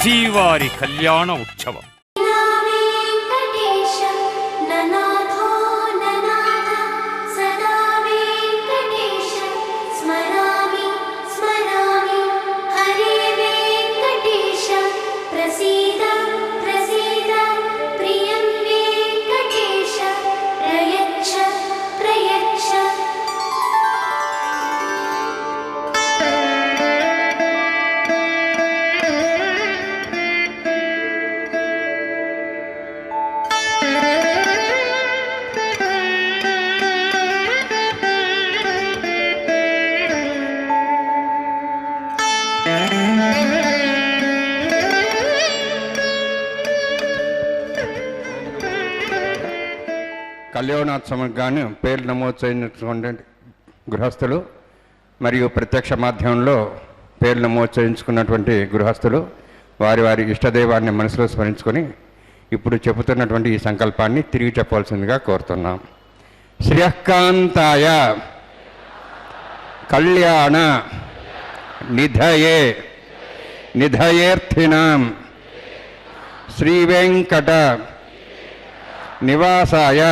శ్రీవారి కళ్యాణ ఉత్సవం. కళ్యాణోత్సవం గాను పేర్లు నమోదు చేయించుకున్న గృహస్థులు మరియు ప్రత్యక్ష మాధ్యమంలో పేర్లు నమోదు చేయించుకున్నటువంటి గృహస్థులు వారి వారి ఇష్టదైవాన్ని మనసులో స్మరించుకొని ఇప్పుడు చెబుతున్నటువంటి ఈ సంకల్పాన్ని తిరిగి చెప్పవలసిందిగా కోరుతున్నాం. శ్రియకాంతాయ కళ్యాణ నిధయే నిధయేర్థినాం శ్రీవేంకట నివాసాయ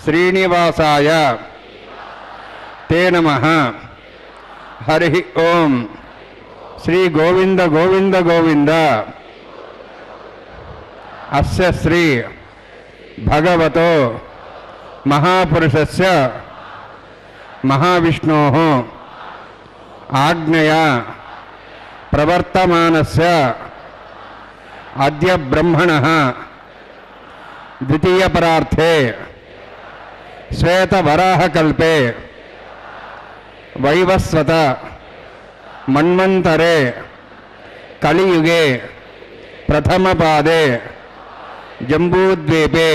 శ్రీనివాసాయ తే నమః. హరి ఓం. శ్రీ గోవింద గోవింద గోవింద. అస్య శ్రీ భగవతో మహాపురుషస్య మహావిష్ణోః ఆజ్ఞయా ప్రవర్తమానస్య అద్య బ్రహ్మణః ద్వితీయపరార్థే శ్వేతవరాహకల్పే వైవస్వత మన్వంతరే కలియుగే ప్రథమపాదే జంబూద్వీపే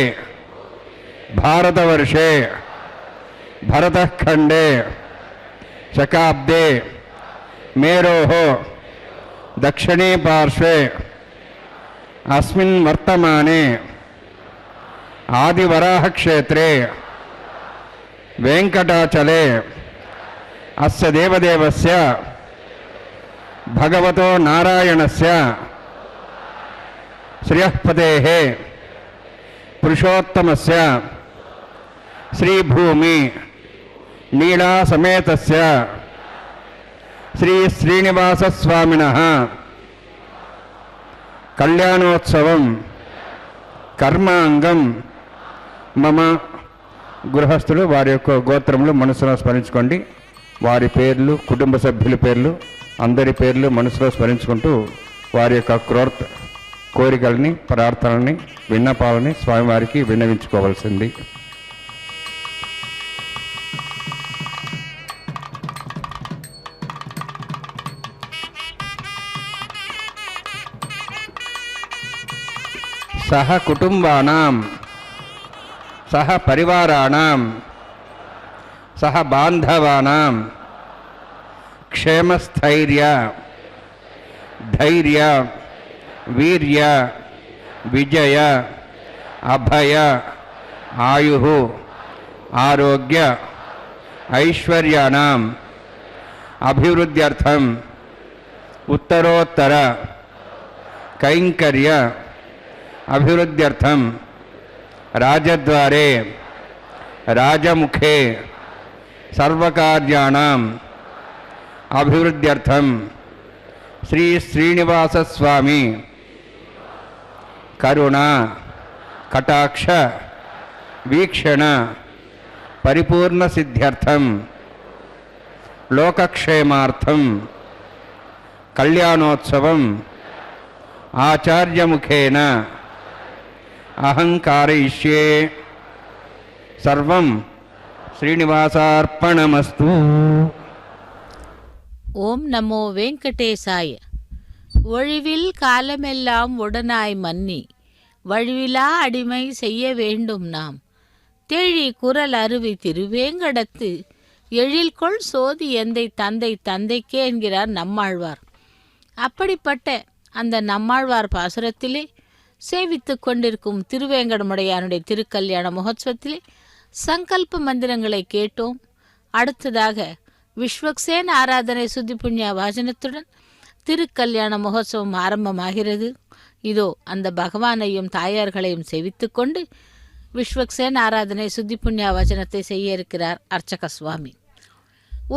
భారతవర్షే భరతఖండే శకాబ్దే మేరోః దక్షిణే పార్శ్వే అస్మిన్ వర్తమానే ఆదివరాహక్షేత్రే వెంకటాచలే అస్య దేవదేవస్య భగవతో నారాయణస్య శ్రియఃపదేః పురుషోత్తమస్య శ్రీభూమి నీళా సమేతస్య శ్రీ శ్రీనివాసస్వామినః కళ్యాణోత్సవం కర్మాంగం మమ. గృహస్థులు వారి యొక్క గోత్రములు మనసులో స్మరించుకోండి. వారి పేర్లు, కుటుంబ సభ్యుల పేర్లు, అందరి పేర్లు మనసులో స్మరించుకుంటూ వారి యొక్క కోరికలని, ప్రార్థనల్ని, విన్నపాలని స్వామివారికి విన్నవించుకోవాల్సింది. సహ కుటుంబానాం సహ పరివారాణాం సహ బాంధవానాం క్షేమస్థైర్య ధైర్య వీర్య విజయ అభయ ఆయు ఆరోగ్య ఐశ్వర్యాణం అభివృద్ధ్యర్థం ఉత్తరోత్తర కైంకర్య అభివృద్ధ్యర్థం రాజద్వారే రాజముఖే సర్వకార్యాణం అభివృద్ధ్యర్థం శ్రీ శ్రీనివాసస్వామి కరుణ కటాక్ష వీక్షణ పరిపూర్ణ సిద్ధ్యర్థం లోకక్షేమార్థం కళ్యాణోత్సవం ఆచార్యముఖేన అహం కారయిష్యే. సర్వం శ్రీనివాసార్పణమస్తు. ஓம் நமோ வெங்கடேசாய. ஒழிவில் காலமெல்லாம் உடனாய் மன்னி வழிவிலா அடிமை செய்ய வேண்டும் நாம். தெழி குரல் அருவி திருவேங்கடத்து எழில்கொள் சோதி எந்தை தந்தை தந்தைக்கே என்கிறார் நம்மாழ்வார். அப்படிப்பட்ட அந்த நம்மாழ்வார் பாசுரத்திலே சேவித்து கொண்டிருக்கும் திருவேங்கடமுடையானுடைய திருக்கல்யாண மகோத்சவத்திலே சங்கல்ப மந்திரங்களை கேட்டோம். அடுத்ததாக விஸ்வக்சேன ஆராதனை சுத்தி புண்ணிய வாசனத்துடன் திருக்கல்யாண மகோத்சவம் ஆரம்பமாகிறது. இதோ அந்த பகவானையும் தாயார்களையும் செவித்து கொண்டு விஸ்வக்சேன் ஆராதனை சுத்தி புண்ணிய வச்சனத்தை செய்ய இருக்கிறார் அர்ச்சக சுவாமி.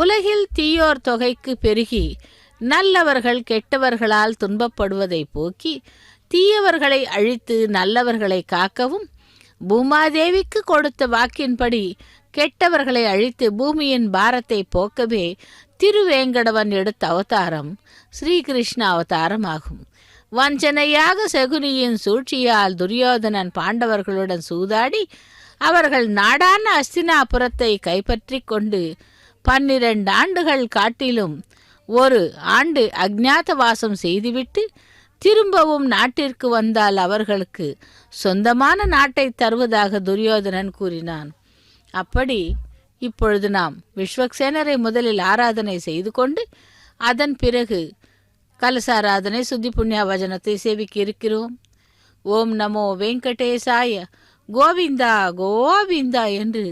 உலகில் தீயோர் தொகைக்கு பெருகி நல்லவர்கள் கெட்டவர்களால் துன்பப்படுவதை போக்கி தீயவர்களை அழித்து நல்லவர்களை காக்கவும் பூமாதேவிக்கு கொடுத்த வாக்கின்படி கெட்டவர்களை அழித்து பூமியின் பாரத்தை போக்கவே திருவேங்கடவன் எடுத்த அவதாரம் ஸ்ரீகிருஷ்ண அவதாரம் ஆகும். வஞ்சனையாக சகுனியின் சூழ்ச்சியால் துரியோதனன் பாண்டவர்களுடன் சூதாடி அவர்கள் நாடான அஸ்தினாபுரத்தை கைப்பற்றி கொண்டு 12 ஆண்டுகள் காட்டிலும் ஒரு ஆண்டு அஜ்ஞாதவாசம் செய்துவிட்டு திரும்பவும் நாட்டிற்கு வந்தால் அவர்களுக்கு சொந்தமான நாட்டை தருவதாக துரியோதனன் கூறினான். அப்படி இப்பொழுது நாம் விஸ்வக்சேனரை முதலில் ஆராதனை செய்து கொண்டு அதன் பிறகு கலசாராதனை சுத்தி புண்ணிய வஜனத்தை சேவிக்க இருக்கிறோம். ஓம் நமோ வெங்கடேசாய, கோவிந்தா கோவிந்தா என்று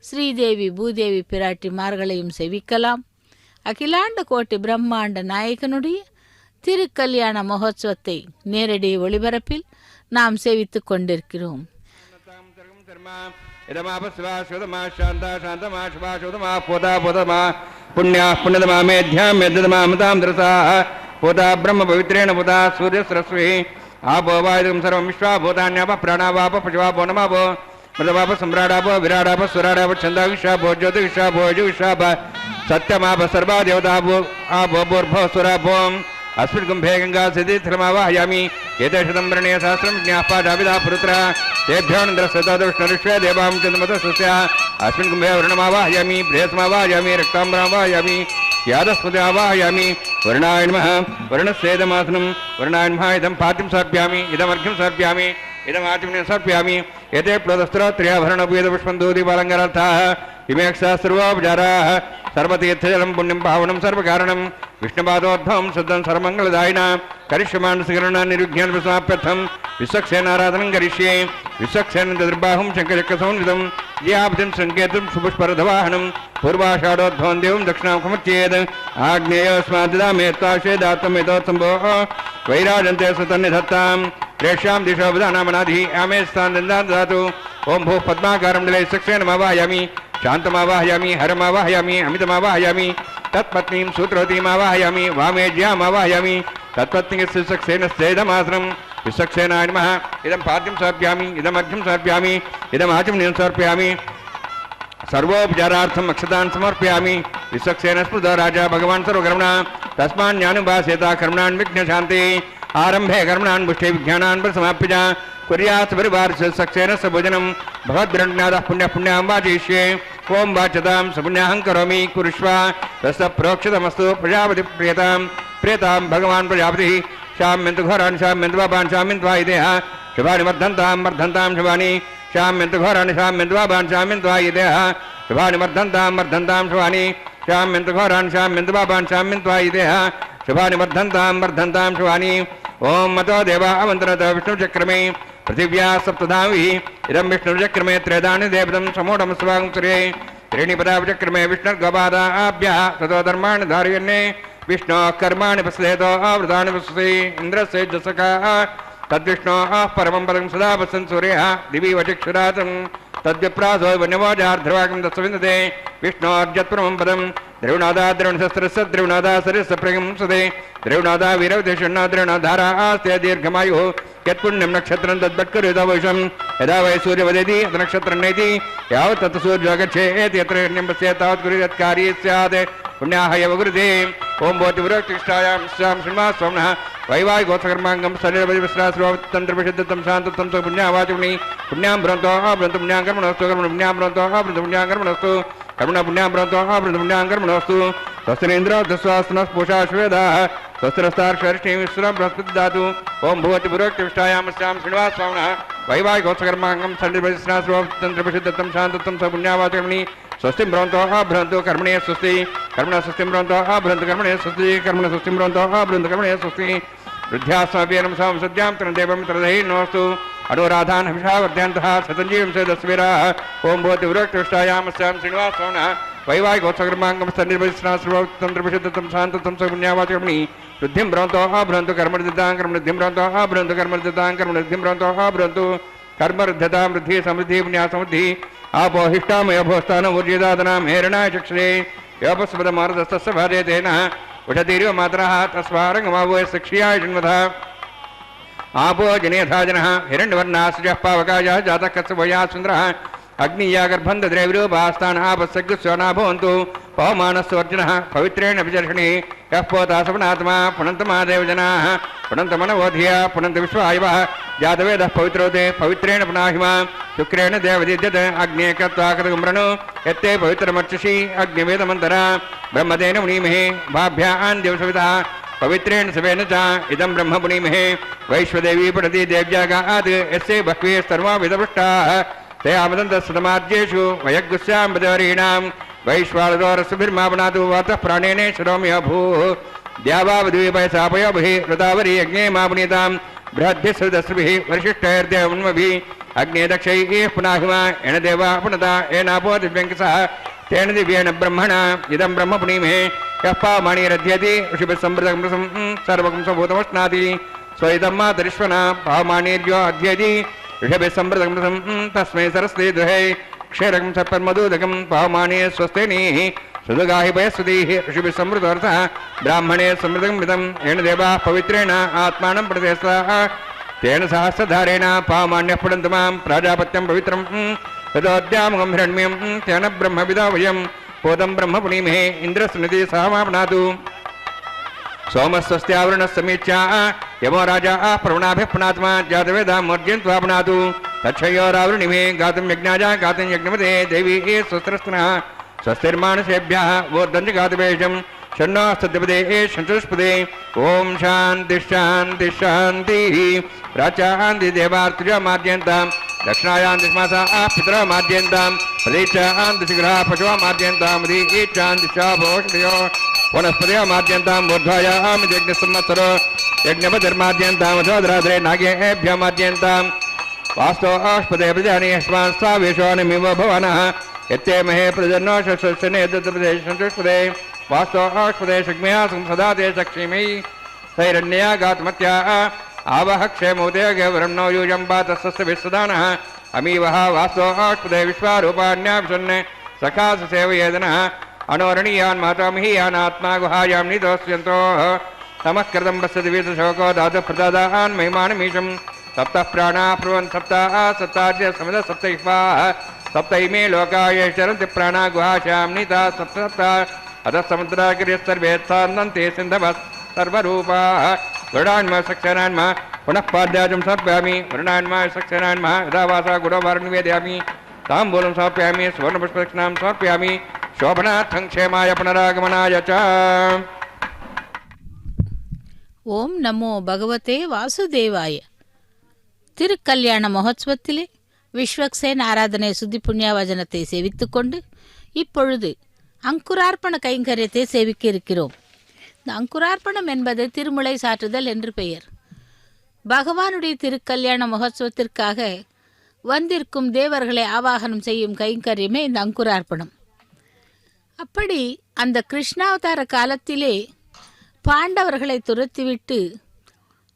ஸ்ரீதேவி பூதேவி பிராட்டிமார்களையும் செவிக்கலாம். அகிலாண்ட கோட்டி பிரம்மாண்ட நாயகனுடைய திருக்கல்யாண மகோத்சவத்தை நேரடி ஒளிபரப்பில் நாம் சேவித்துக் கொண்டிருக்கிறோம். போதா பிரம்ம பவித்ரேண போதா சூரிய சரஸ்வதி ஆபோ வாயுதம் சர்வம் விஸ்வாபூதான்யாப பிராணாவாப பசுவாபோ நமாபோ மிருதவாப சம்ராடாபோ விராடாப சுராடாப சந்தா விஸ்வாபோ ஜோதி விஸ்வாபோ ஜு விஸ்வாப சத்யமாப சர்வா தேவதாபோ ஆபோ பூர்போ சுராபோம் अस्मिन् कुम्भे गंगा सिद्धिर्मावाहयामि एतेषदं वर्णे सहस्रं ज्ञापादाविदा पुरुत्रा तेभ्यो नन्द्रस्वतोष्णऋष्वे देवां चन्द्रमतस्य अस्मिन् कुम्भे वर्णमावाहयामि बृहस्मावाहयामि रक्ताम्बरावाहयामि यादस्मृतिमावाहयामि वर्णाय नमः वर्णस्येदमासनं वर्णाय नमः इदं पाद्यं समर्पयामि इदमर्घ्यं समर्पयामि इदमाचमनीयं समर्पयामि एते प्लोतस्त्रोत्र्याभरणोपवेदपुष्पं दूदीपालङ्कारार्थाः इमेक्षाः सर्वोपचाराः सर्वतीर्थजलं पुण्यं पावनं सर्वकारणं विष्णुपादोद्भवं शुद्धं सर्वमङ्गलदायिना करिष्यमानसकरणा निर्विघ्नान् विश्वक्सेनाराधनं करिष्ये विश्वक्सेन चतुर्बाहुं शङ्खचक्रसंयुतं ज्यापतिं सङ्केतं सुपुष्परथवाहनं पूर्वाषाढोद्भवं देवं दक्षिणामुखमुच्येत् आग्नेयोऽस्माद्दामे त्वाशेदात्तमेतोत्सम्भोः वैराजन्ते सुतन्निधत्तां प्रेष्यां दिशो विधानामनाधिः आमे स्थानं ददातु ओं भूः पद्माकारं निलय विश्वक्सेनमावाहयामि शान्तमावाहयामि हरमावाहयामि अमितमावाहयामि तत्पत्नीं सूत्रवतीमावाहयामि वामेज्यामावाहयामि तत्पत्नी विश्वक्सेनस्येदमासनं विश्वक्सेनाय नमः इदं पाद्यं समर्पयामि इदमर्घ्यं समर्पयामि इदमाचमनीयं समर्पयामि सर्वोपचारार्थम् अक्षतान् समर्पयामि विश्वक्सेन स्मृतो राजा भगवान् सर्वकर्मणा तस्मान् ज्ञानुभासेता कर्मणान् विघ्नशान्ति आरम्भे कर्मणान् पुष्टे विज्ञानान् प्रसमाप्य कुर्यात् परिवारस्य सक्सेन भोजनं भगवद्ब्रह्मज्ञातः पुण्यं वाचयिष्ये ओं वाचतां सपुण्याहं करोमि कुरुष्व तस्य प्रोक्षितमस्तु प्रजापति प्रियतां भगवान् प्रजापतिः शाम्यन्तु घोराणि शाम्यन्तु पापान् शाम्यन्त्वा इदेह शुभानि वर्धन्तां शुभानि शाम्यन्तु घोराणि शाम्यन्तु पापान् शाम्यन्त्वा इदेह शुभानि वर्धन्तां शुभानि शाम्यन्तु घोराणि शाम्यन्तु पापान् शाम्यन्त्वा इदेह शुभानि वर्धन्तां शुभानि ओं मतो देवा अवन्तरत विष्णुचक्रमे पृथिव्या सप्तधाविः इदं विष्णुचक्रमे त्रेदानि देवतं समूढमस्वागं सूर्ये त्रीणि पदाविचक्रमे विष्णुर्गवादाभ्यः ततो धर्माणि धारयन्ने विष्णोः कर्माणि पश्येतो आवृतानि पश्यति इन्द्रस्य जसकाः तद्विष्णोः परमं पदं सदा पश्यन् सूर्यः दिवि वचक्षुरातं तद्विप्रासो वन्यवाजार्ध्रवाकं तत्सविन्दते विष्णोर्जत्परमं पदं द्रविणादा द्रविणशस्त्रस्य द्रविणादा शरीरस्य प्रगं सदे द्रविणादा वीरवदेशण्णा द्रविणाधारा आस्ते दीर्घमायुः यत्पुण्यं नक्षत्रं तद्वत्करुदवशं यदा वै सूर्यवदेति नक्षत्रं नेति यावत् तत् सूर्यो गच्छेत् यत्र हिरण्यं पश्येत् तावत् कुरु यत्कार्ये स्यात् पुण्याः एव गुरुते ओं भवतिवृष्टिष्ठायां स्यां श्रीनिवासस्वामिनः वैवाहिकोत्सकर्माङ्गं शरीरपरिविश्रास्रोतन्त्रप्रसिद्धं शान्तत्वं स पुण्यावाचमणि पुण्यां भ्रन्तो भ्रन्तो पुण्यां कर्मणोस्तु कर्मण पुण्यां भ्रन्तो भ्रन्तो पुण्यां कर्मणोस्तु कर्मण पुण्यां भ्रन्तो भ्रन्तो पुण्यां कर्मणोस्तु स्वस्तिरेन्द्रो दस्वास्तनः पूषा श्वेदाः स्वस्तिरस्तार्षरिष्ठिं विश्वं बृहस्पति दातु ओं भवतिवृष्टिष्ठायां स्यां श्रीनिवासस्वामिनः वैवाहिकोत्सकर्माङ्गं शरीरपरिविश्रास्रोतन्त्रप्रसिद्धं शान्तत्वं स पुण्यावाचमणि स्वस्तिं भ्रवन्तो भ्रवन्तु कर्मणे स्वस्ति कर्मण स्वस्तिं भ्रवन्तो भ्रवन्तु कर्मणे स्वस्ति कर्मण स्वस्तिं भ्रवन्तो भ्रवन्तु कर्मणे स्वस्ति वृद्ध्यास्मभ्येन संसद्यां तरणदेवं तरदहि नोऽस्तु अनुराधान् हविषा वर्धयन्तः शतञ्जीवं सेदस्वीराः ओं भवति वृक्षष्टायां स्यां श्रीनिवासस्वामिनः वैवाहिकोत्सकर्माङ्गं सन्निर्वचनाश्रवतन्त्रविशुद्धं शान्ततं सपुण्यावाचकर्मणि वृद्धिं भ्रवन्तो अभ्रवन्तु कर्मनिर्दितां कर्मनिर्धिं भ्रवन्तो अभ्रवन्तु कर्मनिर्दितां कर्मनिर्धिं भ्रवन्तो अभ्रवन्तु कर्मरुद्धतां वृद्धिः समृद्धिः पुण्यासमृद्धिः आपोहिष्टामय भोस्तानं ऊर्जिदादनां हेरणाय चक्षुरे योपस्मृतमारुदस्तस्य भार्यतेन उषतीरिव मातरः तस्वारङ्गमावोय सक्ष्याय जन्मतः आपो जनेथा जनः हिरण्यवर्णाश्रयः पावकायः जातः कस्यवया सुन्दरः अग्निया गर्भन्धद्रैविरूपास्तान् आपस्सग्स्वना भवन्तु पवमानस्वर्जनः पवित्रेण विचर्षणे यः पोतासपनात्मा पुनन्तमादेव जनाः पुनन्तमनवोधिया पुनन्त विश्वायवः जातवेदः पवित्रोते पवित्रेण पुनाहिमा शुक्रेण देवदीद्यत अग्ने कृत्वा कृतगुम्रणो यत्ते पवित्रमर्चसि अग्निवेदमन्तरा ब्रह्मतेन मुनीमहे भाभ्यान् दिवसविदः पवित्रेण सवेन च इदं ब्रह्म पुनीमहे वैश्वदेवी पठति देव्यागात् यस्य बह्वे सर्वा विदपृष्टाः ते आमदन्तस्तमाद्येषु वयग्गुस्यां बदरीणां वैश्वानरोरसुभिर्मापनातु वातः प्राणेन शरोमि अभूः द्यावावद्वीपयसापयोभिः ऋतावरी यज्ञे मापुनीतां बृहद्भिस्सुदस्रुभिः वरिशिष्टैर्देवन्मभिः अग्ने दक्षैः पुनाहिमा येन देवा पुनता येनापो दिव्यङ्कसः तेन दिव्येन ब्रह्मणा इदं ब्रह्म पुनीमहे यः पावमाणिरध्यति ऋषिभिः सम्पृतकं सर्वकं सम्भूतमश्नाति स्वैतं मातरिश्वना पावमाणिर्यो अध्यति ऋषभिः सम्पृतकं तस्मै सरस्वती दुहे क्षीरकं सपर्मदूदकं पावमाने स्वस्तेनीः सुदगाहि पयस्वतीः ऋषिभिः सम्पृतोऽर्थः ब्राह्मणे सम्पृतकं मृतं येन देवाः पवित्रेण आत्मानं प्रतिष्ठाः तेन सहस्रधारेण पावमान्यः पुनन्तु मां प्राजापत्यं पवित्रं तदोद्यामकं हिरण्यं तेन ब्रह्मविदा वयं पोतं ब्रह्म पुनीमहे इन्द्रस्सन्निधि सहमापनातु सोमस्वस्त्यावरणः समीच्या यमो राजा प्रवणाभिः पुनात्मा जातवेदां मर्जयन्त्वापनातु तच्छयोरावृणिमे गातुं यज्ञाजा गातुं यज्ञमते देवी स्वस्त्रस्तनः स्वस्तिर्मानसेभ्यः वोर्धञ्च गातुवेशं षण्णो सत्यपदे शंचुष्पदे ओम शांति शांति शांतिः प्राचान्ति देवार्तुजा माद्यन्तां दक्षिणायान्ति स्मासा पितरः माद्यन्तां प्रदेशान्ति शीघ्रः पशवः माद्यन्तां मदीचान्ति शाभोषधयो वनस्पतयो माद्यन्तां बोद्धायां यज्ञसंवत्सरो यज्ञपतिर्माद्यन्तां मधोदराद्रे नागेभ्यः माद्यन्तां वास्तो आस्पदे प्रजानि अस्मास्तावेशोऽनिमिव भवनः यत्ते महे प्रजन्नो शस्यने दत्तप्रदेशंचुष्पदे वास्तो आस्पदे शग्मया सदा ते चक्षिमि सैरण्या गातमत्या आवह क्षेमोदय गवरण्णो यूजं पातस्य विस्सदानः अमीवः वास्तो आस्पदे विश्वारूपाण्याभिषन् सखास सेवयेदनः अनोरणीयान् मातामहीयान् आत्मा गुहायां निदोस्यन्तोः तमः कृतं पश्यति वीतशोको दातुः प्रदादान् महिमानमीशं सप्तः प्राणाः ब्रुवन् सप्ताः सप्ताच्च समिद सप्तैः सप्तैमे लोकाय चरन्ति प्राणा गुहाश्यां नीताः सप्त सप्ता अतः समुद्रागिरिः सर्वे सान्दन्ते सिन्धवः सर्वरूपाः वरुणान्मा सक्सेनान्मा पुनः पाद्याजं समर्पयामि वरुणान्मा सक्सेनान्मा यदा वासा गुणोवारं निवेदयामि ताम्बूलं समर्पयामि सुवर्णपुष्पदक्षिणां समर्पयामि शोभनार्थं क्षेमाय पुनरागमनाय च। ஓம் நமோ பகவதே வாசுதேவாய. திருக்கல்யாண மகோத்சவத்திலே விஸ்வக்சேன் ஆராதனை சுத்தி புண்ணியாவஜனத்தை சேவித்துக்கொண்டு இப்பொழுது அங்குரார்ப்பண கைங்கரியத்தை சேவிக்க இருக்கிறோம். இந்த அங்குரார்ப்பணம் என்பது திருமுலை சாற்றுதல் என்று பெயர். பகவானுடைய திருக்கல்யாண மகோத்சவத்திற்காக வந்திருக்கும் தேவர்களை ஆவாகனம் செய்யும் கைங்கரியமே இந்த அங்குரார்ப்பணம். அப்படி அந்த கிருஷ்ணாவதார காலத்திலே பாண்டவர்களை துரத்திவிட்டு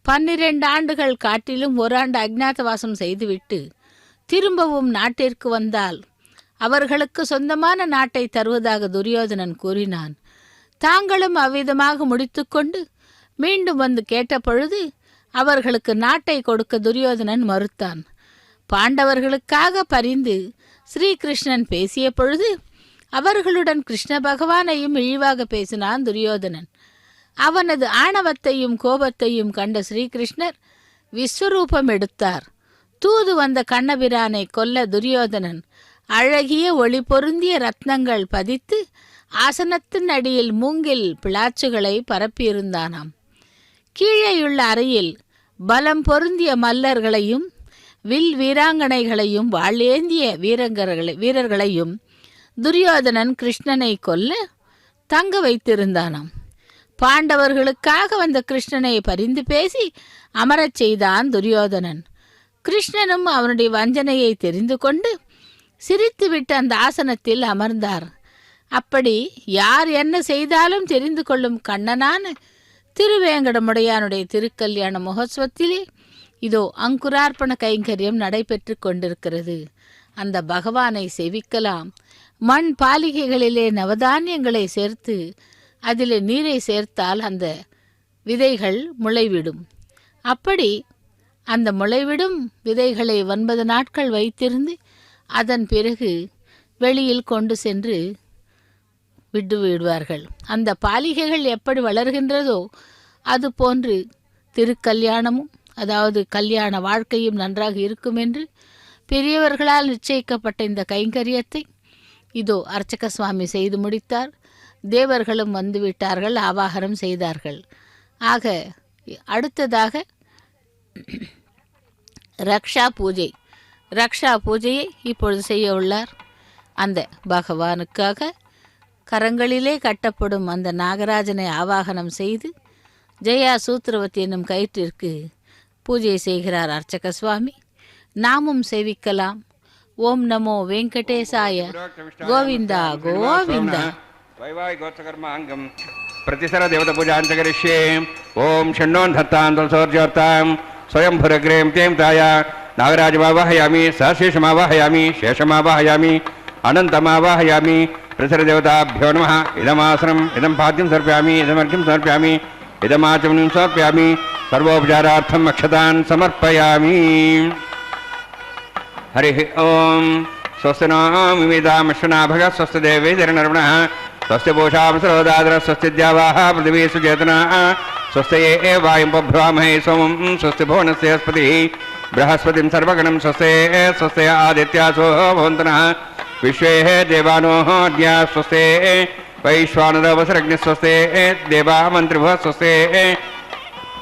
12 ஆண்டுகள் காட்டிலும் 1 ஆண்டு அஜ்ஞாதவாசம் செய்துவிட்டு திரும்பவும் நாட்டிற்கு வந்தால் அவர்களுக்கு சொந்தமான நாட்டை தருவதாக துரியோதனன் கூறினான். தாங்களும் அவ்விதமாக முடித்துக்கொண்டு மீண்டும் வந்து கேட்டபொழுது அவர்களுக்கு நாட்டை கொடுக்க துரியோதனன் மறுத்தான். பாண்டவர்களுக்காக பரிந்து ஸ்ரீகிருஷ்ணன் பேசிய பொழுது அவர்களுடன் கிருஷ்ண பகவானையும் இழிவாக பேசினான் துரியோதனன். அவனது ஆணவத்தையும் கோபத்தையும் கண்ட ஸ்ரீகிருஷ்ணர் விஸ்வரூபம் எடுத்தார். தூது வந்த கண்ணபிரானை கொல்ல துரியோதனன் அழகிய ஒளி பொருந்திய ரத்னங்கள் பதித்து ஆசனத்தின் அடியில் மூங்கில் பிளாச்சுகளை பரப்பியிருந்தானாம். கீழேயுள்ள அறையில் பலம் பொருந்திய மல்லர்களையும் வில் வீராங்கனைகளையும் வாளேந்திய வீரர்களையும் துரியோதனன் கிருஷ்ணனை கொல்ல தங்க வைத்திருந்தானாம். பாண்டவர்களுக்காக வந்த கிருஷ்ணனை பரிந்து பேசி அமரச் செய்தான் துரியோதனன். கிருஷ்ணனும் அவனுடைய வஞ்சனையை தெரிந்து கொண்டு சிரித்துவிட்டு அந்த ஆசனத்தில் அமர்ந்தார். அப்படி யார் என்ன செய்தாலும் தெரிந்து கொள்ளும் கண்ணனான திருவேங்கடமுடையானுடைய திருக்கல்யாண மகோத்சவத்திலே இதோ அங்குரார்ப்பண கைங்கரியம் நடைபெற்று கொண்டிருக்கிறது. அந்த பகவானை சேவிக்கலாம். மண் பாலிகைகளிலே நவதானியங்களை சேர்த்து அதில் நீரை சேர்த்தால் அந்த விதைகள் முளைவிடும். அப்படி அந்த முளைவிடும் விதைகளை 9 நாட்கள் வைத்திருந்து அதன் பிறகு வெளியில் கொண்டு சென்று விடுவார்கள். அந்த பாலிகைகள் எப்படி வளர்கின்றதோ அதுபோன்று திருக்கல்யாணமும், அதாவது கல்யாண வாழ்க்கையும் நன்றாக இருக்கும் என்று பெரியவர்களால் நிச்சயிக்கப்பட்ட இந்த கைங்கரியத்தை இதோ அர்ச்சக சுவாமி செய்து முடித்தார். தேவர்களும் வந்துவிட்டார்கள், ஆவாகனம் செய்தார்கள். ஆக அடுத்ததாக ரக்ஷா பூஜையை இப்பொழுது செய்ய உள்ளார். அந்த பகவானுக்காக கரங்களிலே கட்டப்படும் அந்த நாகராஜனை ஆவாகனம் செய்து ஜெயா சூத்திரவதி என்னும் கயிற்றிற்கு பூஜை செய்கிறார் அர்ச்சக சுவாமி. நாமும் சேவிக்கலாம். ஓம் நமோ வெங்கடேசாய கோவிந்தா கோவிந்தா. वैवाहिकोत्सकर्माङ्गं प्रतिसर देवतापूजान्तकरिष्ये ॐ षण्णोन्धत्तान्तसौर्योत्तां स्वयंभुरग्रें क्लीं ताय नागराजमावाहयामि, सहशेषमावाहयामि, शेषमावाहयामि, अनन्तमावाहयामि. प्रतिसरदेवताभ्यो नमः. इदमासनम् इदं पाद्यं समर्पयामि, इदमर्घ्यं समर्पयामि, इदमाचमनीं समर्पयामि, सर्वोपचारार्थम् अक्षतान् समर्पयामि. हरिः ॐ. स्वस्ति नो मिमिदामश्वनाभगः स्वस्ति देवैर्नर्वणः स्वस्ति पूषामसरोदादरः स्वस्ति द्यावाः पृथिवी सुचेतनाः स्वस्ति ये वायुं पभ्रामहे सोमं स्वस्ति भुवनस्य स्पतिः बृहस्पतिं सर्वगणं स्वस्ति आदित्यासो भवन्तनः विश्वे देवानो अद्य स्वस्ति वैश्वानरवसरग्निः स्वस्ति देवामन्त्रिभुवः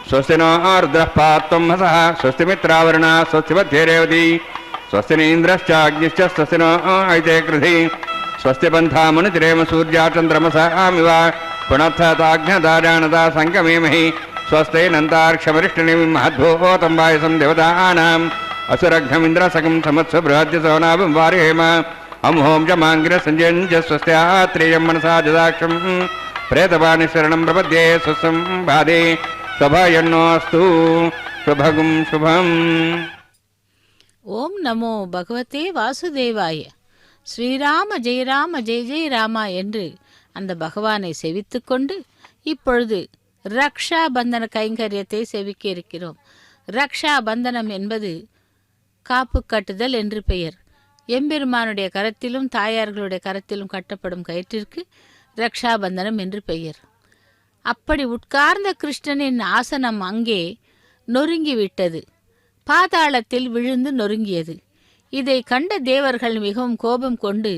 स्वस्ति नो रुद्रः पात्वं हसः स्वस्ति मित्रावरुणः स्वस्ति मध्ये रेवती स्वस्ति नीन्द्रश्च अग्निश्च स्वस्ति नो ऐते कृधि स्वस्ति पन्थामुनितिरेम सूर्या चन्द्रमसामिव पुनत्थताज्ञदाजानता सङ्गमेमहि स्वस्ति नन्तार्क्षमरिष्टनिं महद्भूतं वायसं देवतानाम् असुरघ्नमिन्द्रसकं समत्सु बृहद्यसो नाभं वारेम अमुहों च माङ्गिरसञ्जयञ्च स्वस्त्यात्रेयं मनसा जदाक्षं प्रेतपाणि शरणं प्रपद्ये स्वस्तं बाधे स्वभयन्नोऽस्तु शुभगुं शुभम्. ஓம் நமோ பகவதே வாசுதேவாய. ஸ்ரீராம ஜெய ராம ஜெய ஜெய ராமா என்று அந்த பகவானை செவித்து கொண்டு இப்பொழுது ரக்ஷா பந்தன கைங்கரியத்தை செவிக்க இருக்கிறோம். ரக்ஷா பந்தனம் என்பது காப்பு கட்டுதல் என்று பெயர். எம்பெருமானுடைய கரத்திலும் தாயார்களுடைய கரத்திலும் கட்டப்படும் கயிற்றிற்கு ரக்ஷா பந்தனம் என்று பெயர். அப்படி உட்கார்ந்த கிருஷ்ணனின் ஆசனம் அங்கே நொறுங்கிவிட்டது, பாதாளத்தில் விழுந்து நொறுங்கியது. இதை கண்ட தேவர்கள் மிகவும் கோபம் கொண்டு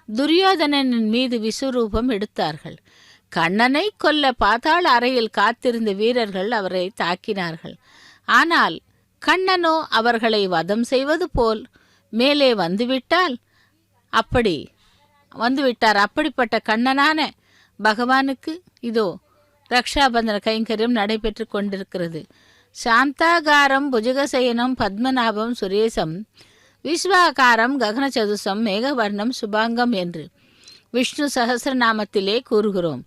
துரியோதனனின் மீது விஸ்வரூபம் எடுத்தார்கள். கண்ணனை கொல்ல பாதாள அறையில் காத்திருந்த வீரர்கள் அவரை தாக்கினார்கள். ஆனால் கண்ணனோ அவர்களை வதம் செய்வது போல் மேலே வந்துவிட்டார். அப்படிப்பட்ட கண்ணனான பகவானுக்கு இதோ ரக்ஷாபந்தன கைங்கரியம் நடைபெற்று கொண்டிருக்கிறது. சாந்தாகாரம் புஜகசயனம் பத்மநாபம் சுரேசம் விஸ்வாகாரம் ககனசதுசம் மேகவர்ணம் சுபாங்கம் என்று விஷ்ணு சகசிரநாமத்திலே கூறுகிறோம்.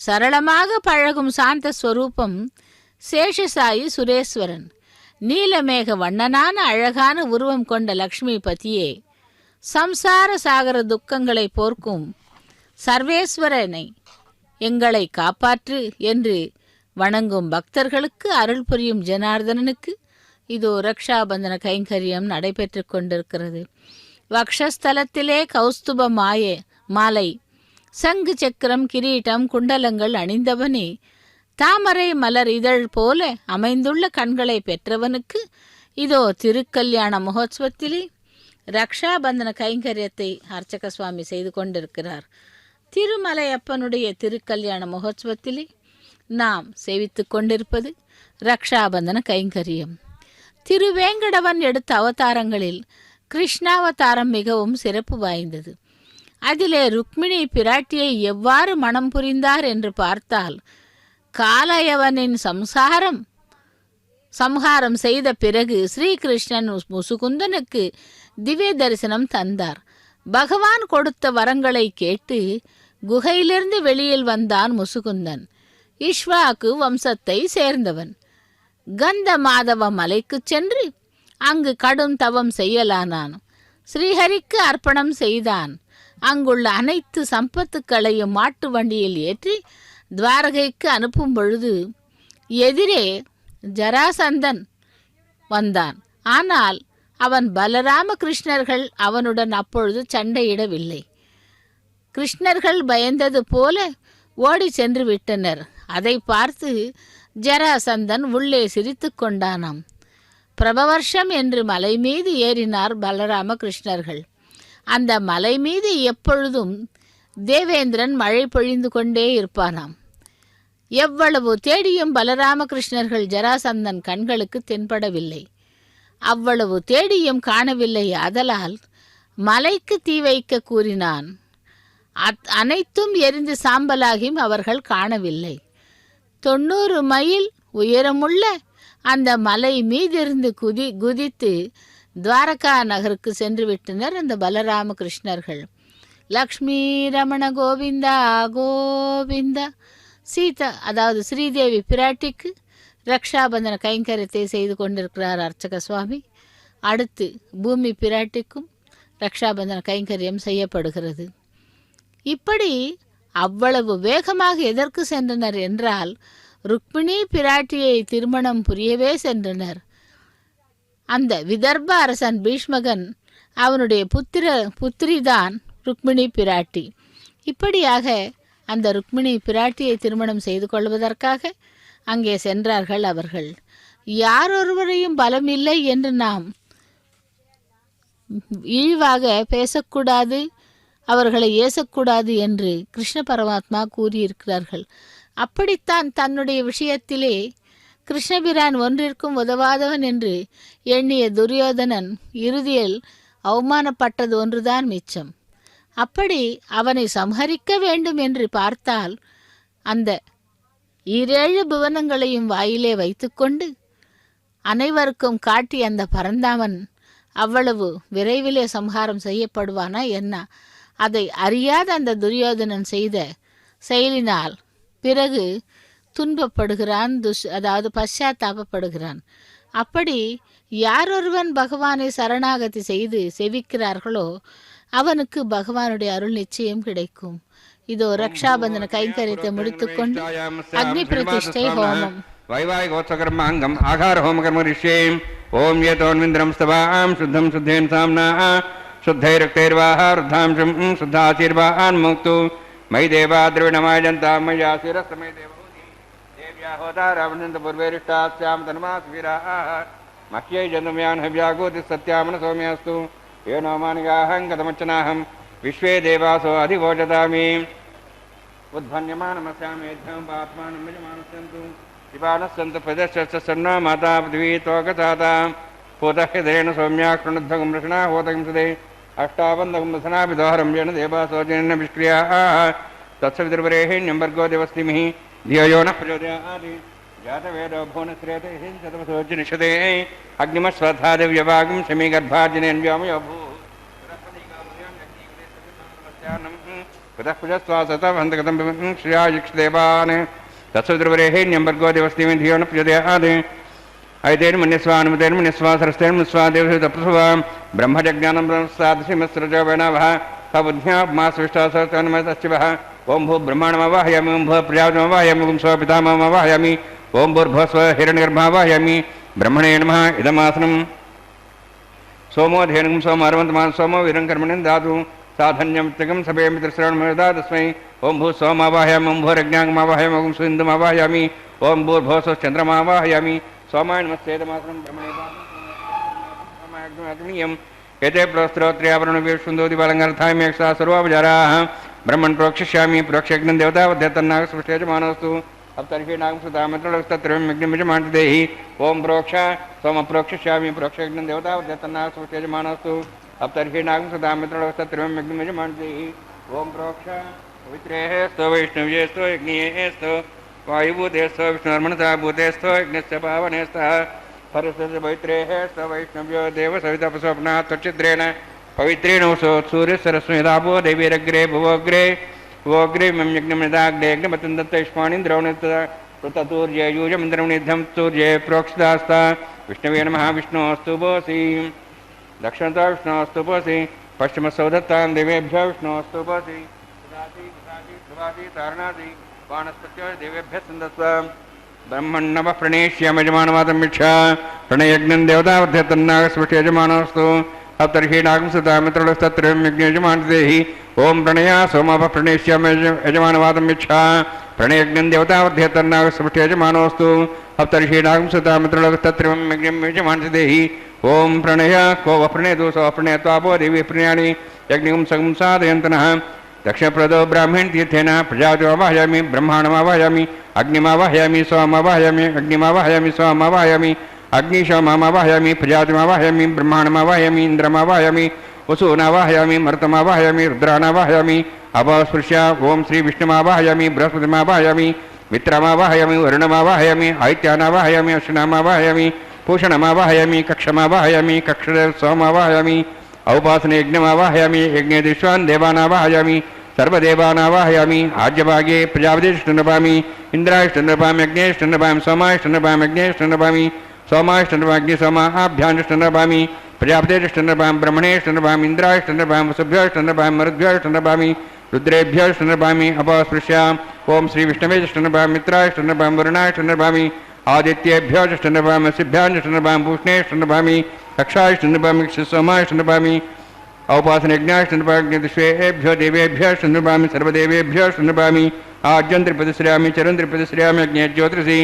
சரளமாக பழகும் சாந்த ஸ்வரூபம் சேஷசாயி சுரேஸ்வரன். நீலமேக வண்ணனான அழகான உருவம் கொண்ட லக்ஷ்மி பதியே, சம்சார சாகர துக்கங்களை போர்க்கும் சர்வேஸ்வரனை எங்களை காப்பாற்று என்று வணங்கும் பக்தர்களுக்கு அருள் புரியும் ஜனார்தனனுக்கு இதோ ரக்ஷாபந்தன கைங்கரியம் நடைபெற்று கொண்டிருக்கிறது. வக்ஷஸ்தலத்திலே கௌஸ்துப மாலை, சங்கு சக்கரம், கிரீட்டம், குண்டலங்கள் அணிந்தவனே, தாமரை மலர் இதழ் போல அமைந்துள்ள கண்களை பெற்றவனுக்கு இதோ திருக்கல்யாண மகோத்சவத்திலே ரக்ஷாபந்தன கைங்கரியத்தை அர்ச்சக சுவாமி செய்து கொண்டிருக்கிறார். திருமலையப்பனுடைய திருக்கல்யாண மகோத்சவத்திலே நாம் சேவித்து கொண்டிருப்பது ரக்ஷாபந்தன கைங்கரியம். திருவேங்கடவன் எடுத்த அவதாரங்களில் கிருஷ்ணாவதாரம் மிகவும் சிறப்பு வாய்ந்தது. அதிலே ருக்மிணி பிராட்டியை எவ்வாறு மனம் புரிந்தார் என்று பார்த்தால், காலயவனின் சம்ஹாரம் செய்த பிறகு ஸ்ரீகிருஷ்ணன் முசுகுந்தனுக்கு திவ்ய தரிசனம் தந்தார். பகவான் கொடுத்த வரங்களை கேட்டு குகையிலிருந்து வெளியில் வந்தான் முசுகுந்தன். இஷ்வாக்கு வம்சத்தை சேர்ந்தவன். கந்த மாதவ மலைக்குச் சென்று அங்கு கடும் தவம் செய்யலானான். ஸ்ரீஹரிக்கு அர்ப்பணம் செய்தான். அங்குள்ள அனைத்து சம்பத்துக்களையும் மாட்டு வண்டியில் ஏற்றி துவாரகைக்கு அனுப்பும் பொழுது எதிரே ஜராசந்தன் வந்தான். ஆனால் அவன் பலராம கிருஷ்ணர்கள் அவனுடன் அப்பொழுது சண்டையிடவில்லை. கிருஷ்ணர்கள் பயந்தது போல ஓடி சென்று விட்டனர். அதை பார்த்து ஜராசந்தன் உள்ளே சிரித்து கொண்டானாம். பிரபவர்ஷம் என்று மலை மீது ஏறினார் பலராம கிருஷ்ணர்கள். அந்த மலை மீது எப்பொழுதும் தேவேந்திரன் மழை பொழிந்து கொண்டே இருப்பானாம். எவ்வளவு தேடியும் பலராம கிருஷ்ணர்கள் ஜராசந்தன் கண்களுக்கு தென்படவில்லை. அவ்வளவு தேடியும் காணவில்லை. ஆதலால் மலைக்கு தீ வைக்க கூறினான். அனைத்தும் எரிந்து சாம்பலாகியும் அவர்கள் காணவில்லை. 90 மைல் உயரமுள்ள அந்த மலை மீதிருந்து குதித்து துவாரகா நகருக்கு சென்று விட்டனர் அந்த பலராம கிருஷ்ணர்கள். லக்ஷ்மி ரமண கோவிந்தா கோவிந்தா. சீதா, அதாவது ஸ்ரீதேவி பிராட்டிக்கு ரக்ஷாபந்தன கைங்கரியத்தை செய்து கொண்டிருக்கிறார் அர்ச்சக சுவாமி. அடுத்து பூமி பிராட்டிக்கும் ரக்ஷாபந்தன கைங்கரியம் செய்யப்படுகிறது. இப்படி அவ்வளவு வேகமாக எதற்கு சென்றனர் என்றால் ருக்மிணி பிராட்டியை திருமணம் புரியவே சென்றனர். அந்த விதர்ப அரசன் பீஷ்மகன் அவனுடைய புத்திரிதான் ருக்மிணி பிராட்டி. இப்படியாக அந்த ருக்மிணி பிராட்டியை திருமணம் செய்து கொள்வதற்காக அங்கே சென்றார்கள் அவர்கள். யாரொருவரையும் பலம் இல்லை என்று நாம் இழிவாக பேசக்கூடாது, அவர்களை ஏசக்கூடாது என்று கிருஷ்ண பரமாத்மா கூறியிருக்கிறார்கள். அப்படித்தான் தன்னுடைய விஷயத்திலே கிருஷ்ணபிரான் ஒன்றிற்கும் உதவாதவன் என்று எண்ணிய துரியோதனன் இறுதியில் அவமானப்பட்டது ஒன்றுதான் மிச்சம். அப்படி அவனை சம்ஹரிக்க வேண்டும் என்று பார்த்தால் அந்த 7 புவனங்களையும் வாயிலே வைத்துக்கொண்டு அனைவருக்கும் காட்டி அந்த பரந்தாமன் அவ்வளவு விரைவிலே சம்ஹாரம் செய்யப்படுவானா என்ன? அதை அறியாத அந்த துரியோதனன் செய்த செயலினால் பிறகு துன்பப்படுகிறான், அதாவது பశ్చాத்தாபப்படுகிறான். அப்படி யாரொருவன் பகவானை சரணாகதி செய்து செவிக்கிறார்களோ அவனுக்கு பகவானுடைய அருள் நிச்சயம் கிடைக்கும். இதோ ரக்ஷாபந்தன கைங்கரியத்தை முடித்துக்கொண்டு அக்னி பிரதிஷ்டை ஹோமம் வைவாகிகோத்சகர்மாங்கம் ஆகார ஹோமகர்ம ரிஷ்யேம் ஓம் ஏதோன்விந்திரம் ஸ்தவாம் சுத்தம் சுத்தேன் சாம்னா शुद्धैरक्तैर्वाह रुद्धांशं शुद्धाशीर्वान् मुक्तु मयि देवा द्रविणमाय जन्ता मय्या शिरस्तमय देवहूति देव्या होता रावणन्त पूर्वैरिष्टास्यां तन्मास्वीराः मह्यै जन्तुम्यान् हव्यागोति सत्यामन सौम्यास्तु ये नो मानिगाहं कथमच्चनाहं विश्वे देवासो अधिवोचतामि उद्भन्यमानमस्यामेध्यं पात्मानं यजमानस्सन्तु शिवानस्सन्तु प्रजश्च सन्नो माता पृथिवी त्वगताता होतः हृदयेन सौम्या कृणुद्धगं रचना होतगं सुदे अष्टावन्दगं रसनाभिदोहरं येन देवासोजनेन विष्क्रियाः तत्सवितुर्वरेण्यं भर्गो देवस्तिमिः धियो यो नः प्रचोदयात् जातवेदो भुवनश्रेतैः शतमसोज्जनिषते अग्निमश्वत्था दिव्यभागं शमीगर्भार्जनेन व्योमयो कुतः पुजस्वासतवन्तगतं श्रियायुक्षदेवान् तत्सवितुर्वरेण्यं भर्गो देवस्तिमिः धियो नः प्रचोदयात् ऐतेन मन्यस्वानुमतेन मन्यस्वासरस्तेन मन्यस्वा देवतपस्वा ब्रह्मजज्ञानं ब्रह्मस्तादृशिमस्रजो वैणवः सबुद्ध्यात्मास्विष्टासर्तन्मतश्चिवः ओं भू ब्रह्माण्डमवाहयामि ओं भू प्रजापतिमवाहयामि ओं स्व पितामहमवाहयामि ओं भूर्भुवस्व हिरण्यगर्भमवाहयामि ब्रह्मणे नमः इदमासनं सोमो धेनुं सोमर्वन्तमान् सोमो वीरं कर्मणि दातु साधन्यं त्यगं सभे मित्रश्रवणमदा तस्मै ओं भू सोमवाहयामि ओं भूरज्ञाङ्गमवाहयामि ओं सुन्दमवाहयामि ओं भूर्भुवस्वश्चन्द्रमवाहयामि सोमाय नमस्तेदमासनं ब्रह्मणेयम् एते प्रोस्त्रोत्र्यावरणविष्णुदोदिबालङ्गार्थाय मेक्षा सर्वावजाराः ब्रह्मन् प्रोक्षिष्यामि प्रोक्षयज्ञं देवतावद्यतन्नागस्पृष्टेजमानोऽस्तु अब तर्हि नागं सुतामत्रलस्तत्रयमग्निमिजमान्ति देहि ओं प्रोक्ष सोम प्रोक्षिष्यामि प्रोक्षयज्ञं देवतावद्यतन्नागस्पृष्टेजमानोऽस्तु अब तर्हि नागं सुतामत्रलस्तत्रयमग्निमिजमान्ति देहि ओं प्रोक्ष पवित्रेः स्तो वैष्णव्येस्तो यज्ञेयेस्तो वायुभूतेस्तो विष्णुर्मनसा भूतेस्तो यज्ञस्य पावनेस्तः परस्य पवित्रेः स वैष्णव्यो देवसवितपस्वप्नात् त्वच्छिद्रेण पवित्रेण सूर्यसरस्वदापो देवीरग्रे भुवोग्रे वोग्रीमं यज्ञमृदाग्नेयज्ञपतिं दत्तैष्माणीन्द्रौणितूर्ययूजमिन्द्रं सूर्ये प्रोक्षितास्ता विष्णवे नमः विष्णोऽस्तु बोसि दक्षिणता विष्णोऽस्तु बोसि पश्चिमसौधत्तां देवेभ्यः विष्णोऽस्तु बोसि तारणादि बाणस्पत्यो देवेभ्यः सन्दत्वा ब्रह्मण्णव प्रणेष्यमयजमानवादं मिच्छा प्रणयज्ञं देवतावर्ध्यतन्नागस्पृष्ट यजमानोऽस्तु अतर्हि नागंसुतामित्रस्तत्रयं यज्ञयजमानदेहि ओम प्रणया सोमव प्रणेष्यमयजमानवादं मिच्छा प्रणयज्ञं देवतावर्ध्यतन्नागस्पृष्ट यजमानोऽस्तु अतर्हि नागंसुतामित्रस्तत्रयं यज्ञयजमानदेहि ओम प्रणय को वप्रणेतु सो प्रणयत्वापो देवी प्रणयानि यज्ञं सगं साधयन्तनः दक्षिणप्रदो ब्राह्मण तीर्थेन प्रजापतिमावाहयामि ब्रह्माणमावाहयामि अग्निमावाहयामि सोममावाहयामि अग्निमावाहयामि सोममावाहयामि अग्निशोममावाहयामि प्रजापतिमावाहयामि ब्रह्माणमावाहयामि इन्द्रमावाहयामि वसूनावाहयामि मरुतमावाहयामि रुद्रानावाहयामि अपस्पृश्य ओम श्री विष्णुमावाहयामि बृहस्पतिमावाहयामि मित्रमावाहयामि वरुणमावाहयामि आदित्यानावाहयामि अश्विनामावाहयामि पूषणमावाहयामि कक्षमावाहयामि कक्षदेव सोममावाहयामि औपासने यज्ञमावाहयामि यज्ञेदिष्वान् देवानावाहयामि सर्वदेवानावाहयामि आज्यभागे प्रजापतिष्ठनपामि इन्द्राष्टनपामि यज्ञेष्टनपामि सोमाष्टनपामि यज्ञेष्टनपामि सोमाष्टनपाग्नि सोमाभ्यानुष्टनपामि प्रजापतिष्ठनपामि ब्रह्मणेष्टनपामि इन्द्राष्टनपामि वसुभ्यष्टनपामि मरुद्भ्यष्टनपामि रुद्रेभ्यष्टनपामि अपस्पृश्य ओम श्री विष्णवेष्टनपामि मित्राष्टनपामि वरुणाष्टनपामि आदित्येभ्योष्टनपामि सिभ्याष्टनपामि पूष्णेष्टनपामि कक्षाष्टनपामि सोमाष्टनपामि औपासनयज्ञाष्टनपाग्निदिश्वेभ्यो देवेभ्यष्टनपामि सर्वदेवेभ्यष्टनपामि आज्यन्त्रिपतिश्रयामि चरन्त्रिपतिश्रयामि अग्नेज्योतिषि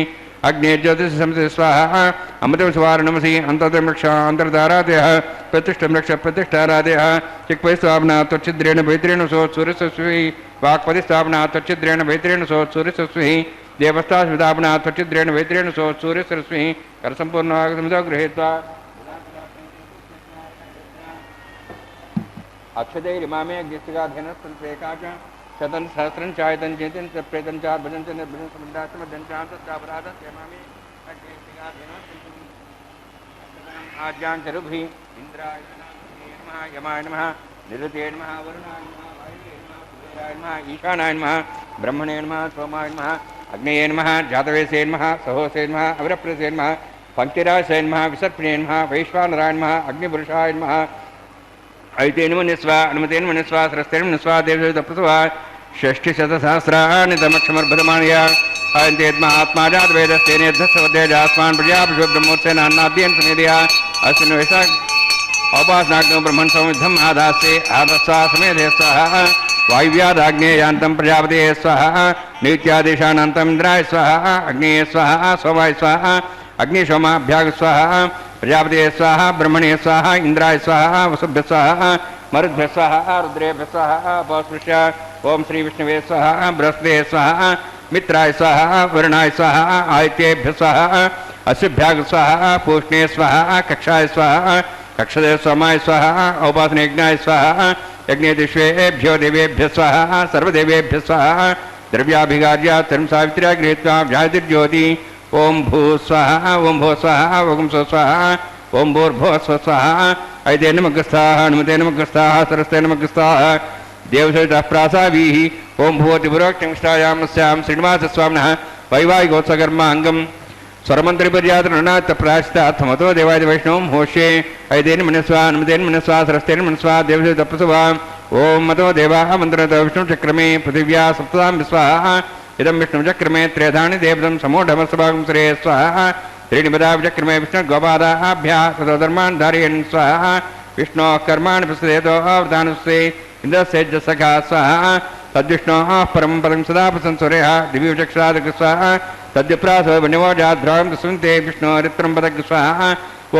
अग्नेज्योतिषि संसि स्वाहा अमृतं स्वारणमसि अन्ततं रक्ष अन्तर्धारादयः प्रतिष्ठं रक्ष प्रतिष्ठारादयः चिक्पतिस्थापना त्वच्छिद्रेण भैत्रेण सोत्सूर्यस्वस्वी वाक्पतिस्थापना त्वच्छिद्रेण भैत्रेण सोत्सूर्यस्वस्वी देवस्थापना त्वच्छिद्रेण भैत्रेण सोत्सूर्यस्वस्वी करसम्पूर्णवागसमुदो गृहीत्वा अक्षदैरिमामे अग्निस्तिगाधेन संप्रेकाच शतं सहस्रं चायतं चेतन प्रेतं चार भजन च निर्भजन समुदासमदं चान्तस्तापराधं यमामे अग्निस्तिगाधेन आज्ञां चरुभि इंद्राय नमः यमाय नमः निरुते नमः वरुणाय नमः वायुवे नमः कुबेराय नमः ईशानाय नमः ब्रह्मणे नमः सोमाय नमः अग्नये नमः जातवेसे नमः सहोसे नमः अवरप्रसे नमः पंक्तिरासे नमः विसर्पिणे नमः वैश्वानराय नमः अग्निपुरुषाय नमः ऐतेन मनुस्वा अनुमतेन मनुस्वा सरस्तेन मनुस्वा देवतप्रसवा षष्टिशतसहस्राणि तमक्षमर्भतमानया अयन्तेत्मात्मा जातवेदस्तेनेद्धस्वदेजास्मान् प्रजापशो ब्रह्मोत्सेन अन्नाद्येन समेदया अस्मिन् वैशाख औपासनाग्नो ब्रह्मन् सौमिद्धम् आदास्ते आदस्वा समेधे स्वाहा वायुव्यादाग्नेयान्तं प्रजापते स्वाहा नित्यादेशानन्तम् इन्द्राय स्वाहा अग्नेये स्वाहा सोमाय स्वाहा अग्निशोमाभ्याग स्वाहा प्रजापते स्वाहा ब्रह्मणे स्वाहा इंद्राय स्वाहा वसुभ्य स्वाहा मरुद्भ्य स्वाहा रुद्रेभ्य स्वाहा अपस्पृश्य ओम श्री विष्णवे स्वाहा बृहस्पते स्वाहा मित्राय स्वाहा वरुणाय स्वाहा आदित्येभ्य स्वाहा अश्विभ्याग स्वाहा पूष्णे स्वाहा कक्षाय स्वाहा कक्षदेव सोमाय स्वाहा औपासने यज्ञाय स्वाहा यज्ञेदिष्वेभ्यो देवेभ्य स्वाहा सर्वदेवेभ्य स्वाहा द्रव्याभिगार्या तरुं सावित्र्या गृहीत्वा व्याधिर्ज्योति ओम भू स्वाहा ओम भो स्वाहा ओम सो स्वाहा ओम भूर्भो स्व स्वाहा ऐते नमग्रस्ताः हनुमते नमग्रस्ताः सरस्ते नमग्रस्ताः देवसहितः प्रासावीः ओम भूवति पुरोक्षिष्टायामस्यां श्रीनिवासस्वामिनः वैवाहिकोत्सकर्माङ्गं स्वरमन्त्रिपर्यातरणात्तप्राश्चितार्थमतो देवाय वैष्णवं होष्ये ऐतेन मनस्वा हनुमतेन मनस्वा सरस्तेन मनस्वा देवसहितः प्रसवा ओम मतो देवाः मन्त्रतो विष्णुचक्रमे पृथिव्या सप्तदां विस्वाहा इदं विष्णुचक्रमे त्रेधानि देवदं समूढमस्तभागं श्रेय स्वाहा त्रीणि पदा विचक्रमे विष्णुर्गोपादाभ्याः ततो धर्मान् धारयन् स्वाहा विष्णोः कर्माणि प्रसदेतो अवतानुस्ते इन्द्रस्य सखा स्वाहा तद्विष्णोः परं पदं सदा प्रसंसुरेः दिव्यचक्षुरादक स्वाहा तद्विप्रासो वनिवोजाद्रावं तस्मिन्ते विष्णोरित्रं पदक स्वाहा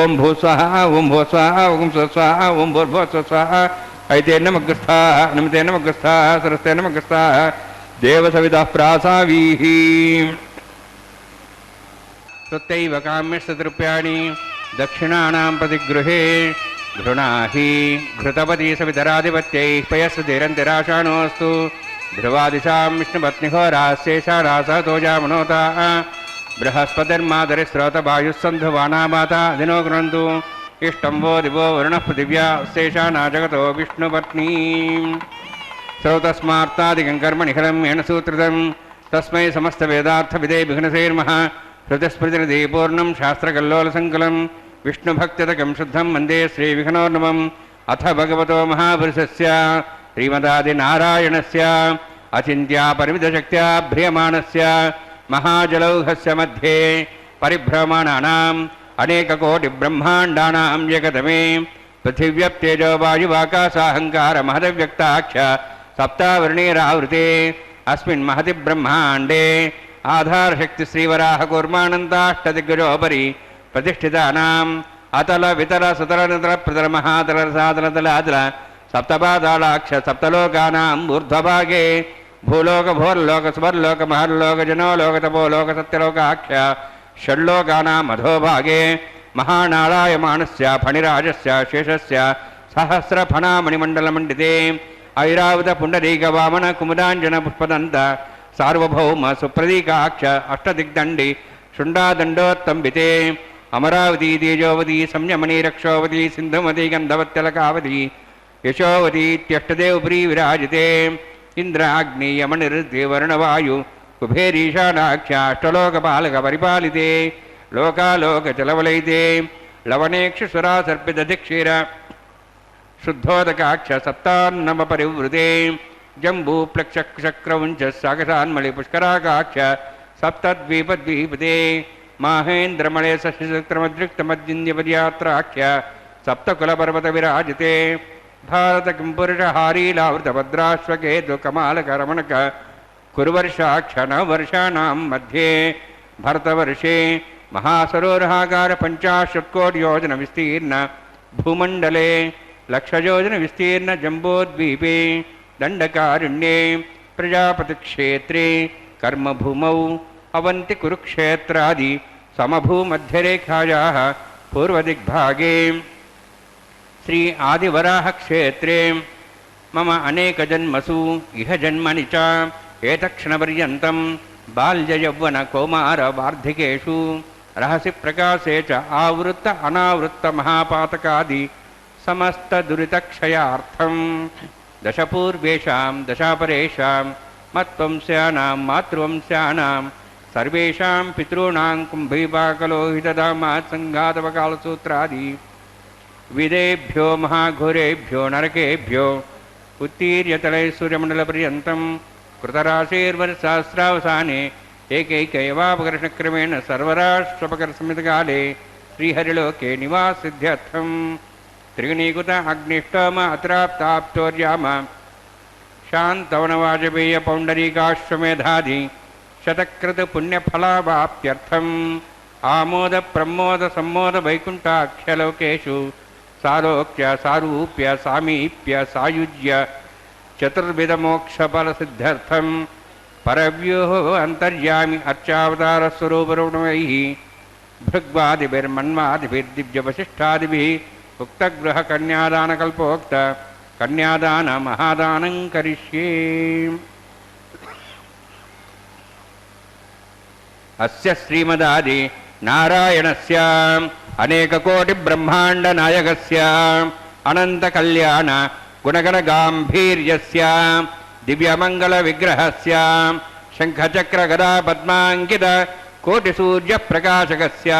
ओम भू स्वाहा ओम भो स्वाहा ओम स्व स्वाहा ओम भूर्भुवः स्व स्वाहा ऐते नमग्रस्ताः नमते नमग्रस्ताः सरस्ते नमग्रस्ताः देवसवितः प्रासावीः तत्रैव काम्यस्तृप्याणि दक्षिणानां प्रतिगृहे घृणाहि घृतपति सवितराधिपत्यैः पयस्सुतिरन्तिराशानोऽस्तु ध्रुवादिशां विष्णुपत्निहोराशेषारासतो जामनोताः बृहस्पतिर्मातरिस्रोतवायुः सन्धुवाना माता दिनो गृह्णन्तु इष्टं वो दिवो वरुणः पृथिव्या शेषाना जगतो विष्णुपत्नी श्रौतस्मार्तादिकं कर्म निखिलं येन सूत्रितं तस्मै समस्तवेदार्थविदे विघ्नसेर्मः श्रुतिस्मृतिनिधि पूर्णं शास्त्रकल्लोलसङ्कुलं विष्णुभक्तितकं शुद्धं वन्दे श्रीविघ्नोर्नवम् अथ भगवतो महापुरुषस्य श्रीमदादिनारायणस्य अचिन्त्या परिमितशक्त्या भ्रियमाणस्य महाजलौघस्य मध्ये परिभ्रमणानाम् अनेककोटिब्रह्माण्डानां जगतमे पृथिव्यप्तेजो वायुवाकाशाहङ्कारमहदव्यक्ताख्य सप्तावर्णीरावृते अस्मिन् महति ब्रह्माण्डे आधारशक्तिश्रीवराहकूर्मानन्दाष्टदिग्गजोपरि प्रतिष्ठितानाम् अतल वितल सुतल नितल प्रतल महातल सातल तलातल सप्तपातालाक्ष सप्तलोकानां ऊर्ध्वभागे भूलोक भोर्लोक स्वर्लोक महर्लोक जनोलोक तपोलोक सत्यलोकाख्य षड्लोकानां अधोभागे महानारायमाणस्य फणिराजस्य शेषस्य सहस्रफणामणिमण्डलमण्डिते ऐरावत पुण्डरीक वामन कुमुदाञ्जन पुष्पदन्त सार्वभौम सुप्रदीकाक्ष अष्टदिग्दण्डि शुण्डादण्डोत्तम्बिते अमरावती तेजोवती संयमनी रक्षोवती सिन्धुमती गन्धवत्यलकावती यशोवती इत्यष्टदेवपुरी विराजिते इन्द्राग्नियमनिर्देवर्णवायु कुबेरीशानाख्याष्टलोकपालकपरिपालिते लोकालोकचलवलयिते लवणेक्षुसुरासर्पितधिक्षीर शुद्धोदकाक्ष सप्तान्नवपरिवृते जम्बूप्लक्षक्रौञ्च सागसान्मलिपुष्कराकाक्ष सप्तद्वीपद्वीपते माहेन्द्रमणे शशिचक्रमदृक्तमद्यपदयात्राख्य सप्तकुलपर्वतविराजिते भारतकिंपुरुषहारीलावृतभद्राश्वकेतुकमालकरमणक कुरुवर्षाक्ष नववर्षाणां मध्ये भरतवर्षे महासरोरहाकार 50 कोटियोजन विस्तीर्ण भूमण्डले लक्षयोजन विस्तीर्ण जम्बोद्वीपे दण्डकारण्ये प्रजापतिक्षेत्रे कर्मभूमौ अवन्ति कुरुक्षेत्रादि समभूमध्यरेखायाः पूर्वदिग्भागे श्री आदिवराह क्षेत्रे मम अनेकजन्मसु इह जन्मनि च एतक्षणपर्यन्तं बाल्ययौवन कौमार वार्धिकेषु रहसि प्रकाशे च आवृत्त अनावृत्त महापातकादि समस्त दुरितक्षयार्थं दशपूर्वेषां दशापरेषां मत्वंस्यानां मातृवंस्यानां सर्वेषां पितॄणां कुम्भीपाकलोहितधामासङ्घातवकालसूत्रादि विदेभ्यो महाघोरेभ्यो नरकेभ्यो उत्तीर्यतले सूर्यमण्डलपर्यन्तं कृतराशेर्वर्षसहस्रावसाने एकैकैवापकर्षणक्रमेण सर्वराष्ट्रपकर्षमितकाले श्रीहरिलोके निवासिध्यर्थं त्रिगुणीकृत अग्निष्टोम अत्राप्ताप्तोर्याम शान्तवनवाजपेय पौण्डरीकाश्वमेधादि शतकृत पुण्यफलावाप्त्यर्थम् आमोद प्रमोद सम्मोद वैकुण्ठाख्यलोकेषु सालोक्य सारूप्य सामीप्य सायुज्य चतुर्विधमोक्षफलसिद्ध्यर्थं परव्योः अन्तर्यामि अर्चावतारस्वरूपरूपणैः भृग्वादिभिर्मन्वादिभिर्दिव्यवशिष्ठादिभिः उक्तगृहकन्यादानकल्पोक्त कन्यादानमहादानं करिष्ये। अस्य श्रीमदादि नारायणस्य अनेककोटिब्रह्माण्डनायकस्य अनन्तकल्याण गुणगणगाम्भीर्यस्य दिव्यमङ्गलविग्रहस्य शङ्खचक्रगदा पद्माङ्कित कोटिसूर्यप्रकाशकस्य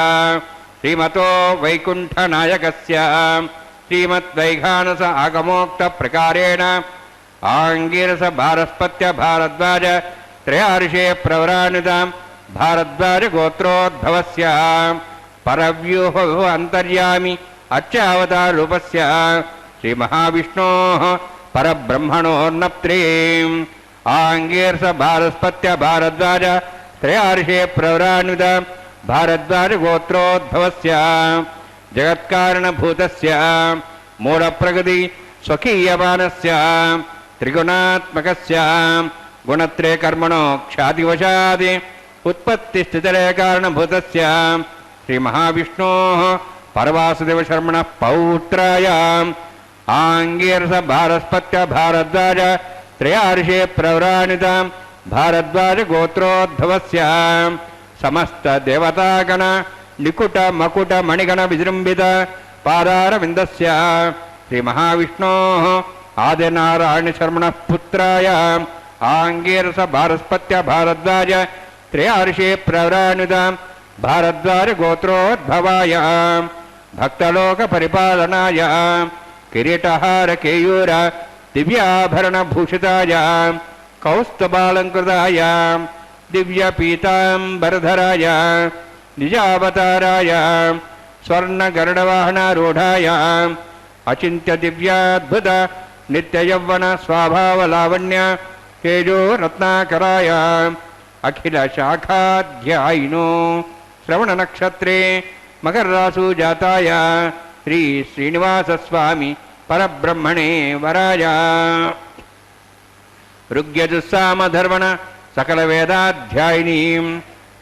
श्रीमतो वैकुण्ठनायकस्य श्रीमद्वैघानस आगमोक्तप्रकारेण आङ्गिरस भारस्पत्य भारद्वाज त्रयार्षे प्रवरान्वितां भारद्वाज गोत्रोद्भवस्य परव्यूह अन्तर्यामि अर्चावतारूपस्य श्रीमहाविष्णोः परब्रह्मणोर्नप्त्रीम् आङ्गीर्ष भारस्पत्य भारद्वाज त्रयार्षे प्रवरान्वित भारद्वाज गोत्रोद्भवस्य जगत्कारणभूतस्य मूलप्रकृति स्वकीयमानस्य त्रिगुणात्मकस्य गुणत्रय कर्मणो ख्यातिवशादि उत्पत्तिस्थितिलय कारणभूतस्य श्रीमहाविष्णोः परवासुदेवशर्मणः पौत्रायाम् आङ्गीर्ष भारस्पत्य भारद्वाज त्रयार्षे प्रवरान्वित भारद्वाज गोत्रोद्भवस्य समस्त देवतागण निकुट मकुट मणिगण विजृंभित पादारविन्दस्य श्रीमहाविष्णोः आदिनारायण शर्मणः पुत्राय आंगीरस भारस्पत्य भारद्वाज त्रयार्षे प्रवरानुद भारद्वाज गोत्रोद्भवाय भक्तलोक परिपालनाय किरीटहार केयूर दिव्याभरण भूषिताय कौस्तुभालंकृताय दिव्य पीतांबरधराय निजावताराय स्वर्ण गरुडवाहनारूढ़ाय अचिंत्य दिव्याद्भुत नित्य यौवन स्वाभाव लावण्य तेजो रत्नाकराय अखिल शाखाध्यायिनो श्रवण नक्षत्रे मकर रासु जाताय श्री श्रीनिवास स्वामी परब्रह्मणे वराय ऋग्यजुस्साम धर्मण सकल वेदाध्यायिनी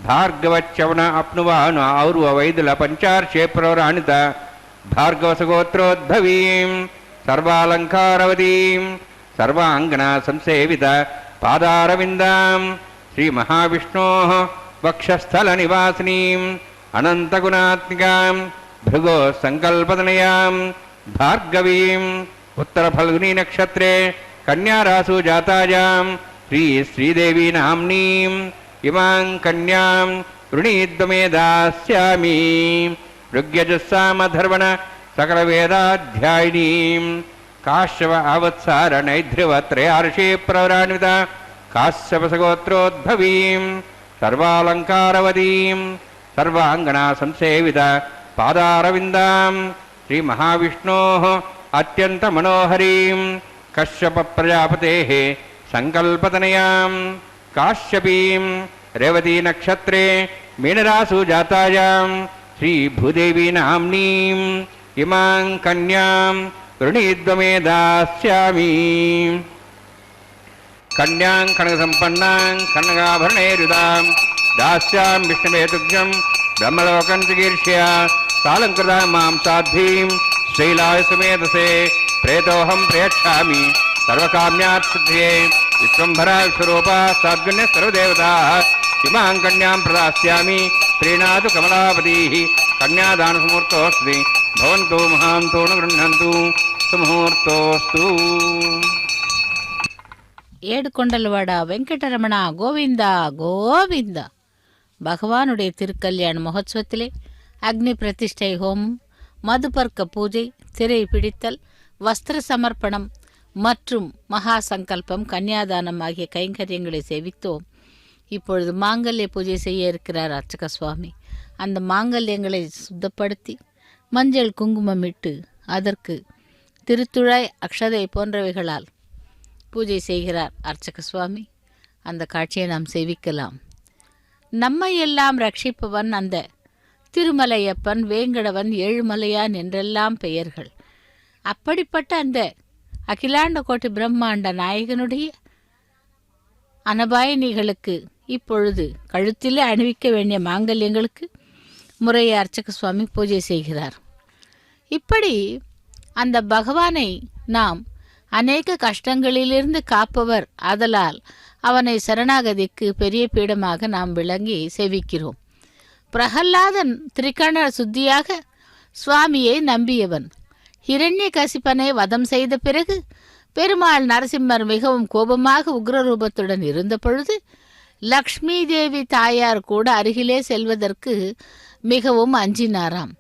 भार्गवच्यवण अप्नुवान और्व वैदुल पंचार्षे प्रवराणित भार्गवसगोत्रोद्भवीं सर्वालंकारवतीं सर्वांगना संसेवित पादारविन्दां श्री महाविष्णोः वक्षस्थल निवासिनीं अनंतगुणात्मिकां भृगो संकल्पतनयां भार्गवीं उत्तर फल्गुनी नक्षत्रे कन्या रासु जातायां श्री श्रीदेवी नाम्नीं इमां कन्यां वृणीद्वमे दास्यामि ऋग्यजुस्साम धर्मण सकल वेदाध्यायिनीं काश्यप आवत्सार नैध्रुव त्रयार्षे प्रवरान्वित काश्यपसगोत्रोद्भवीं सर्वालंकारवतीं सर्वांगना संसेवित पादारविन्दां श्री महाविष्णोः अत्यंत मनोहरीं कश्यप प्रजापतेः संकल्पतनयां काश्यपीं रेवती नक्षत्रे मीनरासु जातायां श्री भूदेवी नाम्नीं इमां कन्यां वृणीद्वमे दास्यामि कन्यां कनकसम्पन्नां कनकाभरणैरुदां दास्यां विष्णवे तुभ्यं ब्रह्मलोकं चिकीर्ष्य सालंकृतां मां साध्वीं श्रीलाय सुमेधसे प्रेतोऽहं प्रयच्छामि सर्वकाम्यार्थसिद्धये विश्वम्भरा स्वरूपा साद्गुण्य सर्वदेवताः इमां कन्यां प्रदास्यामि प्रीणातु कमलापतिः कन्यादानसमुहूर्तोऽस्ति भवन्तु महान्तो न गृह्णन्तु सुमुहूर्तोऽस्तु ஏடுகொண்டல்வாடா வெங்கடரமணா கோவிந்தா கோவிந்தா. பகவானுடைய திருக்கல்யாண மகோத்சவத்திலே அக்னி பிரதிஷ்டை ஹோமம், மதுபர்க்க பூஜை, திரை பிடித்தல், வஸ்திர சமர்ப்பணம் மற்றும் மகா சங்கல்பம், கன்னியாதானம் ஆகிய கைங்கரியங்களை சேவித்தோம். இப்பொழுது மாங்கல்ய பூஜை செய்ய இருக்கிறார் அர்ச்சக சுவாமி. அந்த மாங்கல்யங்களை சுத்தப்படுத்தி மஞ்சள் குங்குமம் இட்டு அதற்கு திருத்துழாய் அக்ஷதை போன்றவைகளால் பூஜை செய்கிறார் அர்ச்சக சுவாமி. அந்த காட்சியை நாம் சேவிக்கலாம். நம்மை எல்லாம் ரட்சிப்பவன் அந்த திருமலையப்பன், வேங்கடவன், ஏழுமலையான் என்றெல்லாம் பெயர்கள். அப்படிப்பட்ட அந்த அகிலாண்ட கோட்டி பிரம்மாண்ட நாயகனுடைய அனபாயினிகளுக்கு இப்பொழுது கழுத்திலே அணிவிக்க வேண்டிய மாங்கல்யங்களுக்கு முறையை அர்ச்சக சுவாமி பூஜை செய்கிறார். இப்படி அந்த பகவானை நாம் அநேக கஷ்டங்களிலிருந்து காப்பவர் ஆதலால் அவனை சரணாகதிக்கு பெரிய பீடமாக நாம் விளங்கி சேவிக்கிறோம். பிரகல்லாதன் திரிகண சுத்தியாக சுவாமியை நம்பியவன். ஹிரண்ய கசிப்பனை வதம் செய்த பிறகு பெருமாள் நரசிம்மர் மிகவும் கோபமாக உக்ரரூபத்துடன் இருந்த பொழுது லக்ஷ்மி தேவி தாயார் கூட அருகிலே செல்வதற்கு மிகவும் அஞ்சினாராம்.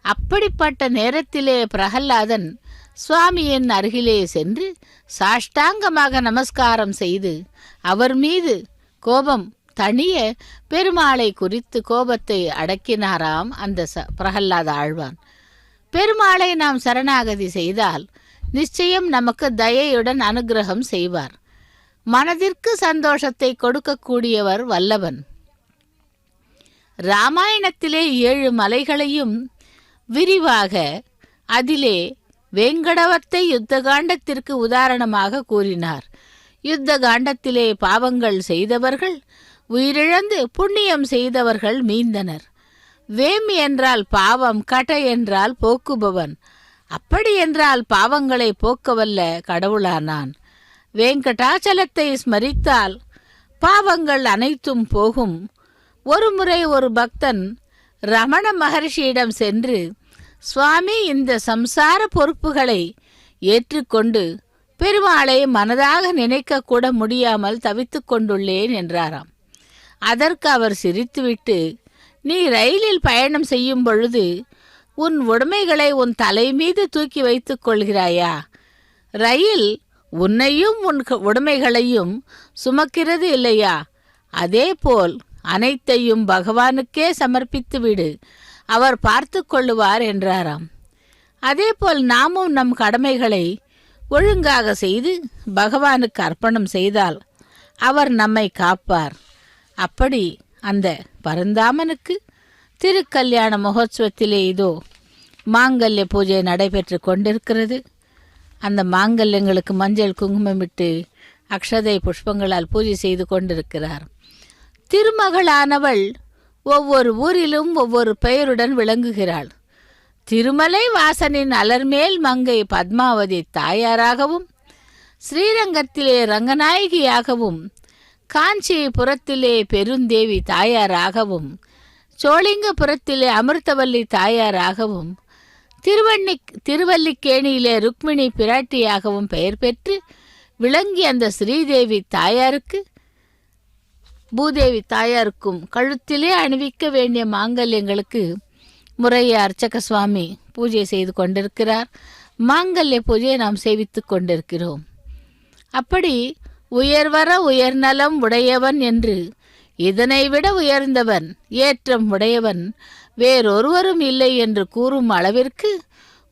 அப்படிப்பட்ட நேரத்திலே பிரகல்லாதன் சுவாமியின் அருகிலே சென்று சாஷ்டாங்கமாக நமஸ்காரம் செய்து அவர் மீது கோபம் தணிய பெருமாளை குறித்து கோபத்தை அடக்கினாராம் அந்த பிரகல்லாத ஆழ்வான். பெருமாளை நாம் சரணாகதி செய்தால் நிச்சயம் நமக்கு தயையுடன் அனுகிரகம் செய்வார். மனதிற்கு சந்தோஷத்தை கொடுக்கக்கூடியவர் வல்லவன். ராமாயணத்திலே 7 மலைகளையும் விரிவாக அதிலே வேங்கடவத்தை யுத்த காண்டத்திற்கு உதாரணமாக கூறினார். யுத்த காண்டத்திலே பாவங்கள் செய்தவர்கள் உயிரிழந்து புண்ணியம் செய்தவர்கள் மீந்தனர். வேம் என்றால் பாவம், கட என்றால் போக்குபவன். அப்படி என்றால் பாவங்களை போக்கவல்ல கடவுளானான். வேங்கடாச்சலத்தை ஸ்மரித்தால் பாவங்கள் அனைத்தும் போகும். ஒருமுறை ஒரு பக்தன் ரமண மகர்ஷியிடம் சென்று, சுவாமி, இந்த சம்சார பொறுப்புகளை ஏற்றுக்கொண்டு பெருமாளை மனதாக நினைக்க கூட முடியாமல் தவித்து கொண்டுள்ளேன் என்றாராம். அதற்கு அவர் சிரித்துவிட்டு, நீ ரயிலில் பயணம் செய்யும் பொழுது உன் உடைமைகளை உன் தலை மீது தூக்கி வைத்துக் கொள்கிறாயா? ரயில் உன்னையும் உன் உடைமைகளையும் சுமக்கிறது இல்லையா? அதேபோல் அனைத்தையும் பகவானுக்கே சமர்ப்பித்து விடு, அவர் பார்த்து கொள்ளுவார் என்றாராம். அதேபோல் நாமும் நம் கடமைகளை ஒழுங்காக செய்து பகவானுக்கு அர்ப்பணம் செய்தால் அவர் நம்மை காப்பார். அப்படி அந்த பரந்தாமனுக்கு திருக்கல்யாண மகோத்சவத்திலே இதோ மாங்கல்ய பூஜை நடைபெற்று கொண்டிருக்கிறது. அந்த மாங்கல்யங்களுக்கு மஞ்சள் குங்குமமிட்டு அக்ஷதை புஷ்பங்களால் பூஜை செய்து கொண்டிருக்கிறார். திருமகளானவள் ஒவ்வொரு ஊரிலும் ஒவ்வொரு பெயருடன் விளங்குகிறாள். திருமலை வாசனின் அலர்மேல் மங்கை பத்மாவதி தாயாராகவும், ஸ்ரீரங்கத்திலே ரங்கநாயகியாகவும், காஞ்சிபுரத்திலே பெருந்தேவி தாயாராகவும், சோழிங்கபுரத்திலே அமிர்தவல்லி தாயாராகவும், திருவல்லிக்கேணியிலே ருக்மிணி பிராட்டியாகவும் பெயர் பெற்று விளங்கி அந்த ஸ்ரீதேவி தாயாருக்கு பூதேவி தாயாருக்கும் கழுத்திலே அணிவிக்க வேண்டிய மாங்கல்யங்களுக்கு முறையே அர்ச்சக சுவாமி பூஜை செய்து கொண்டிருக்கிறார். மாங்கல்ய பூஜையை நாம் சேவித்து கொண்டிருக்கிறோம். அப்படி உயர்வர உயர்நலம் உடையவன் என்று, இதனை விட உயர்ந்தவன் ஏற்றம் உடையவன் வேறொருவரும் இல்லை என்று கூறும் அளவிற்கு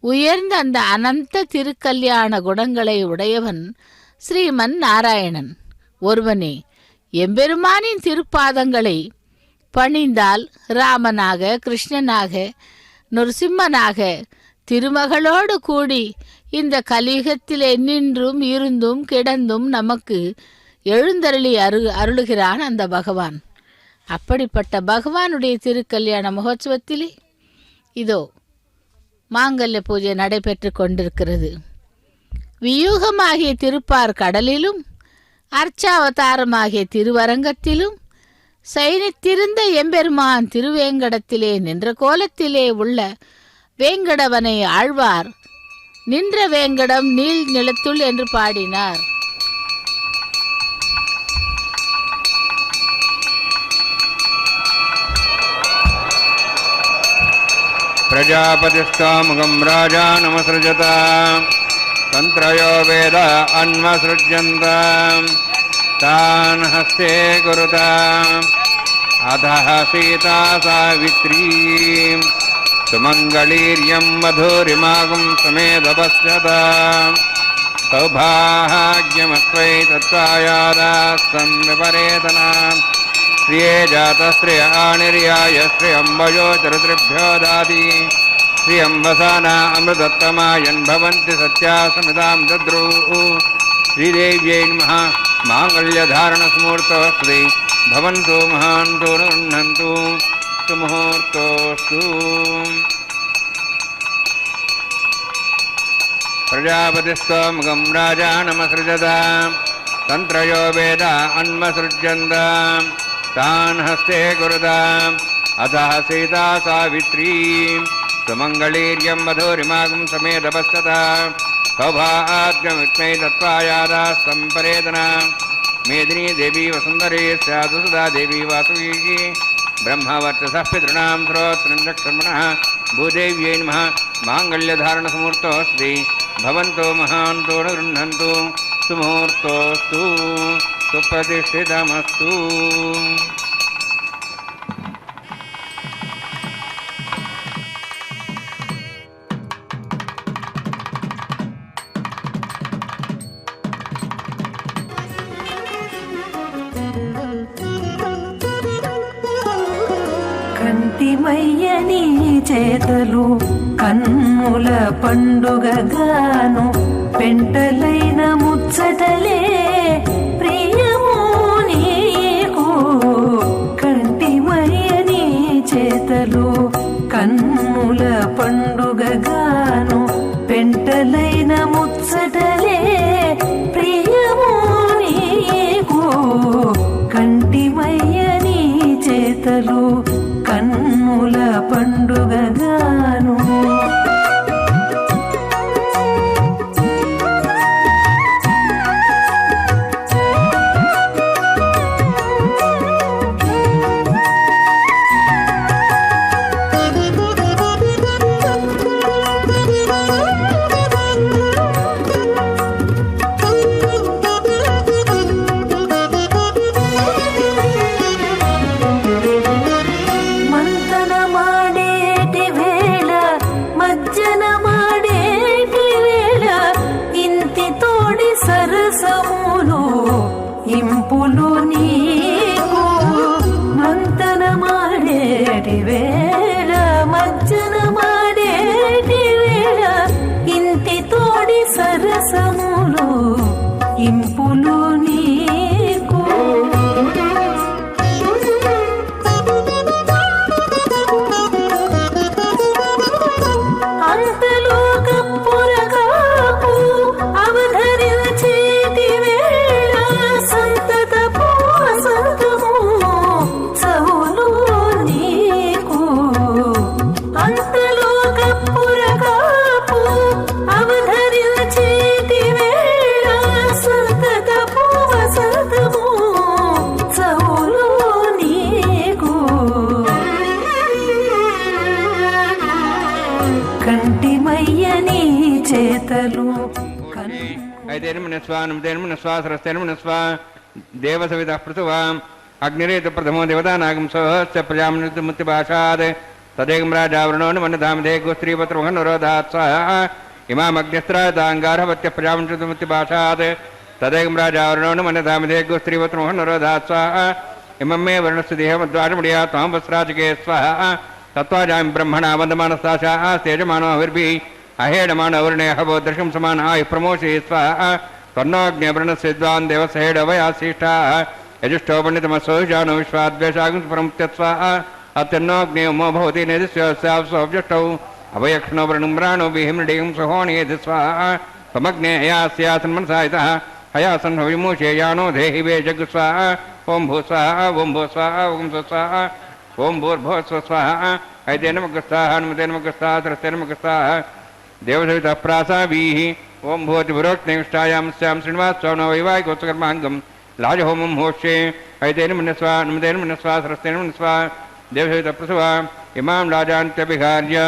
உயர்ந்த அந்த அனந்த திருக்கல்யாண குணங்களை உடையவன் ஸ்ரீமன் நாராயணன் ஒருவனே. எம்பெருமானின் திருப்பாதங்களை பணிந்தால் ராமனாக, கிருஷ்ணனாக, நரசிம்மனாக திருமகளோடு கூடி இந்த கலியுகத்திலே நின்றும் இருந்தும் கிடந்தும் நமக்கு எழுந்தருளி அருளுகிறான் அந்த பகவான். அப்படிப்பட்ட பகவானுடைய திருக்கல்யாண மகோத்சவத்திலே இதோ மாங்கல்ய பூஜை நடைபெற்று கொண்டிருக்கிறது. வியூகமாகிய திருப்பார் கடலிலும் அர்ச்சாவதாரமாகிய திருவரங்கத்திலும் சைனித்திருந்த எம்பெருமான் திருவேங்கடத்திலே நின்ற கோலத்திலே உள்ள வேங்கடவனை ஆழ்வார் நின்ற வேங்கடம் நீள் நிலத்துள் என்று பாடினார். பிரஜாபதிஸ்தாமுகம் ராஜா நமஸ்ருஜதா தந்த்ரயோ வேத அன்வஸ்ருஜ்யந்தாம் தான் ஹஸ்தே குருதாம் அதஹ சீதா சாவித்ரீம் சுமங்களீர்யம் மதுரிமாகும் சமேதபஸ்யதாம் சௌபாகியமத்வை தத்வாயாதாஸ்தம் விபரேதனாம் ஸ்ரீயே ஜாதஸ்ரீய ஆனிர்யாய ஸ்ரீ அம்பயோ சரித்ரிभ्यो தாதி ஸ்ரீ அம்பசானா அமிர்தத்தமாயன் பவந்தி சத்யாசமிதாம் தத்ரூ ஸ்ரீதேவ்யை நமः மாங்கல்யதாரணஸ்மூர்த்தோஸ்ரீ பவந்தோ மகாந்தோ நுண்ணந்து சுமுகூர்த்தோஸ்து. பிரஜாபதிஸ்தோமுகம் ராஜா நமஸ்ருஜதாம் தந்த்ரயோ வேத அன்வஸ்ருஜ்யந்தாம் தான் ஹஸ்தே குருதாம் அதஹ சீதா சாவித்ரீம் சுமங்களீர்யம் மதுரிமாகும் சமேதபஸ்யதாம் சௌபாகியமித்மை தத்வாயாதாஸ்தம் பரேதனாம் மேதினி தேவி வசுந்தரே ஸ்யாது சுதா தேவி வாசுகி ब्रह्मवर्चसः पितॄणां श्रोत्रञ्चक्षर्मणः भूदेव्यै नमः माङ्गल्यधारणसमुहूर्तोऽस्ति भवन्तो महान्तो न गृह्णन्तु सुमुहूर्तोऽस्तु सुप्रतिष्ठितमस्तु. కంటిమయ్యని చేతలు కన్నుల పండుగగాను పెంటలైన ముచ్చటలే ప్రియము నీకు. కంటిమయ్యని చేతలు కన్నుల పండుగగాను పెంటలైన ముచ్చటలే ప్రియము నీకు. కంటిమయ్యని చేతలు కన్నుల పండుగగాను. చేతలు దేవసవిత పృథువా అగ్నిరేతు ప్రథమో దేవతానాగం సహస్య ప్రజామృతిభాషాద్ తదేకం రాజావృణోను మన్యధామధే గోస్త్రీపత్రమహనురోధాత్ ఇమామగ్నిస్త్రాతాంగారభత్య ప్రజామృతిభాషాద్ తదేకం రాజావృణోను మన్యధామధే గోస్త్రీపత్రమహనురోధాత్ ఇమం మే వర్ణస్సు దేహమద్వారముడియా త్వాం వస్త్రాచికే స్వః తత్వాజామి బ్రహ్మణా వందమానస్తాశా తేజమానో హవిర్భిః అహేడమాన వర్ణే హవో దర్శం సమాన ఆయు ప్రమోషే స్వః తన్నోగ్న్యవర్ణస్యద్వాన్ దేవసహేడవయాశిష్టాః యజుష్టో పండితమస్సో జానో విశ్వాద్వేషాగం ప్రముక్త్యస్వః అత్యన్నోగ్నేయమో భవతి నేదిస్యోబ్జష్టౌ అభయక్షణో వృణుమ్రాణో బిహిమృడియం సహోణేది స్వః సమగ్నేయాస్యాసన్మనసాయితః హయాసన్ విమోచేయానో దేహి వే జగ్ స్వః ఓం భూ స్వః ఓం భూ స్వః ఓం స్వః ఓం భూర్భువ స్వః ఐతేనమగ్రస్తాః హనుమతేనమగ్రస్తాః త్రస్తేనమగ్రస్తాః దేవసవితః ప్రాసావీః ఓం భూతి పురోక్తనిష్టాయాం స్యాం శ్రీనివాసస్వామినో వైవాహికోత్సకర్మాంగం రాజహోమం హోష్యే ఐతేన మన్యస్వా హనుమతేన మన్యస్వా త్రస్తేన మన్యస్వా దేవసవితః ప్రసవా ఇమాం రాజాంత్యభిహార్య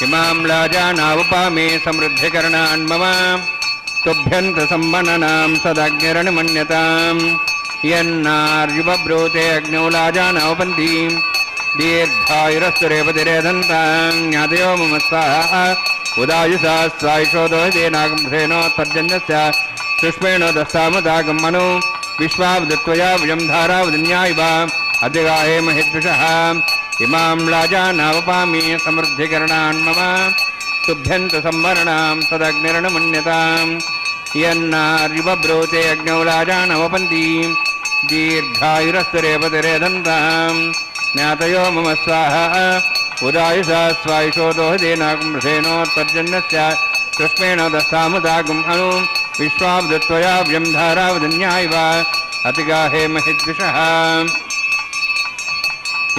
ఇమాం రాజానావుపామే సమృద్ధికరణాన్ మమ తుభ్యంత సంవననాం సదగ్నిరణమన్యతాం యన్నార్యుబ్రూతే అగ్నౌ రాజానావపంతి దీర్ఘాయురస్తు రేపతిరేదంతాం జ్ఞాతయో మమ స్వాహ ఉదాయుషా స్వాయుషోదోదేనాగంసేనోత్పర్జన్యస్య సుష్మేణో దస్తామదాగం మను విశ్వావదత్వయా విజం ధారావదన్యాయివ అధిగాహే మహిద్విషః ఇమాం రాజానావపామి సమృద్ధికరణాన్ మమ తుభ్యంత సంవరణాం తదగ్నిరణమన్యతాం యన్నార్యుబ్రూతే అగ్నౌ రాజానవపంతి దీర్ఘాయురస్తు రేపతిరేదంతాం జ్ఞాతయో మమ స్వాహ ఉదాయుషా స్వాయుషోదోహదేనాగంసేనోత్పర్జన్యస్య సుష్మేణో దస్తామదాగం అను విశ్వావదత్వయా వ్యం ధారావదన్యాయివ అతిగాహే మహిద్విషః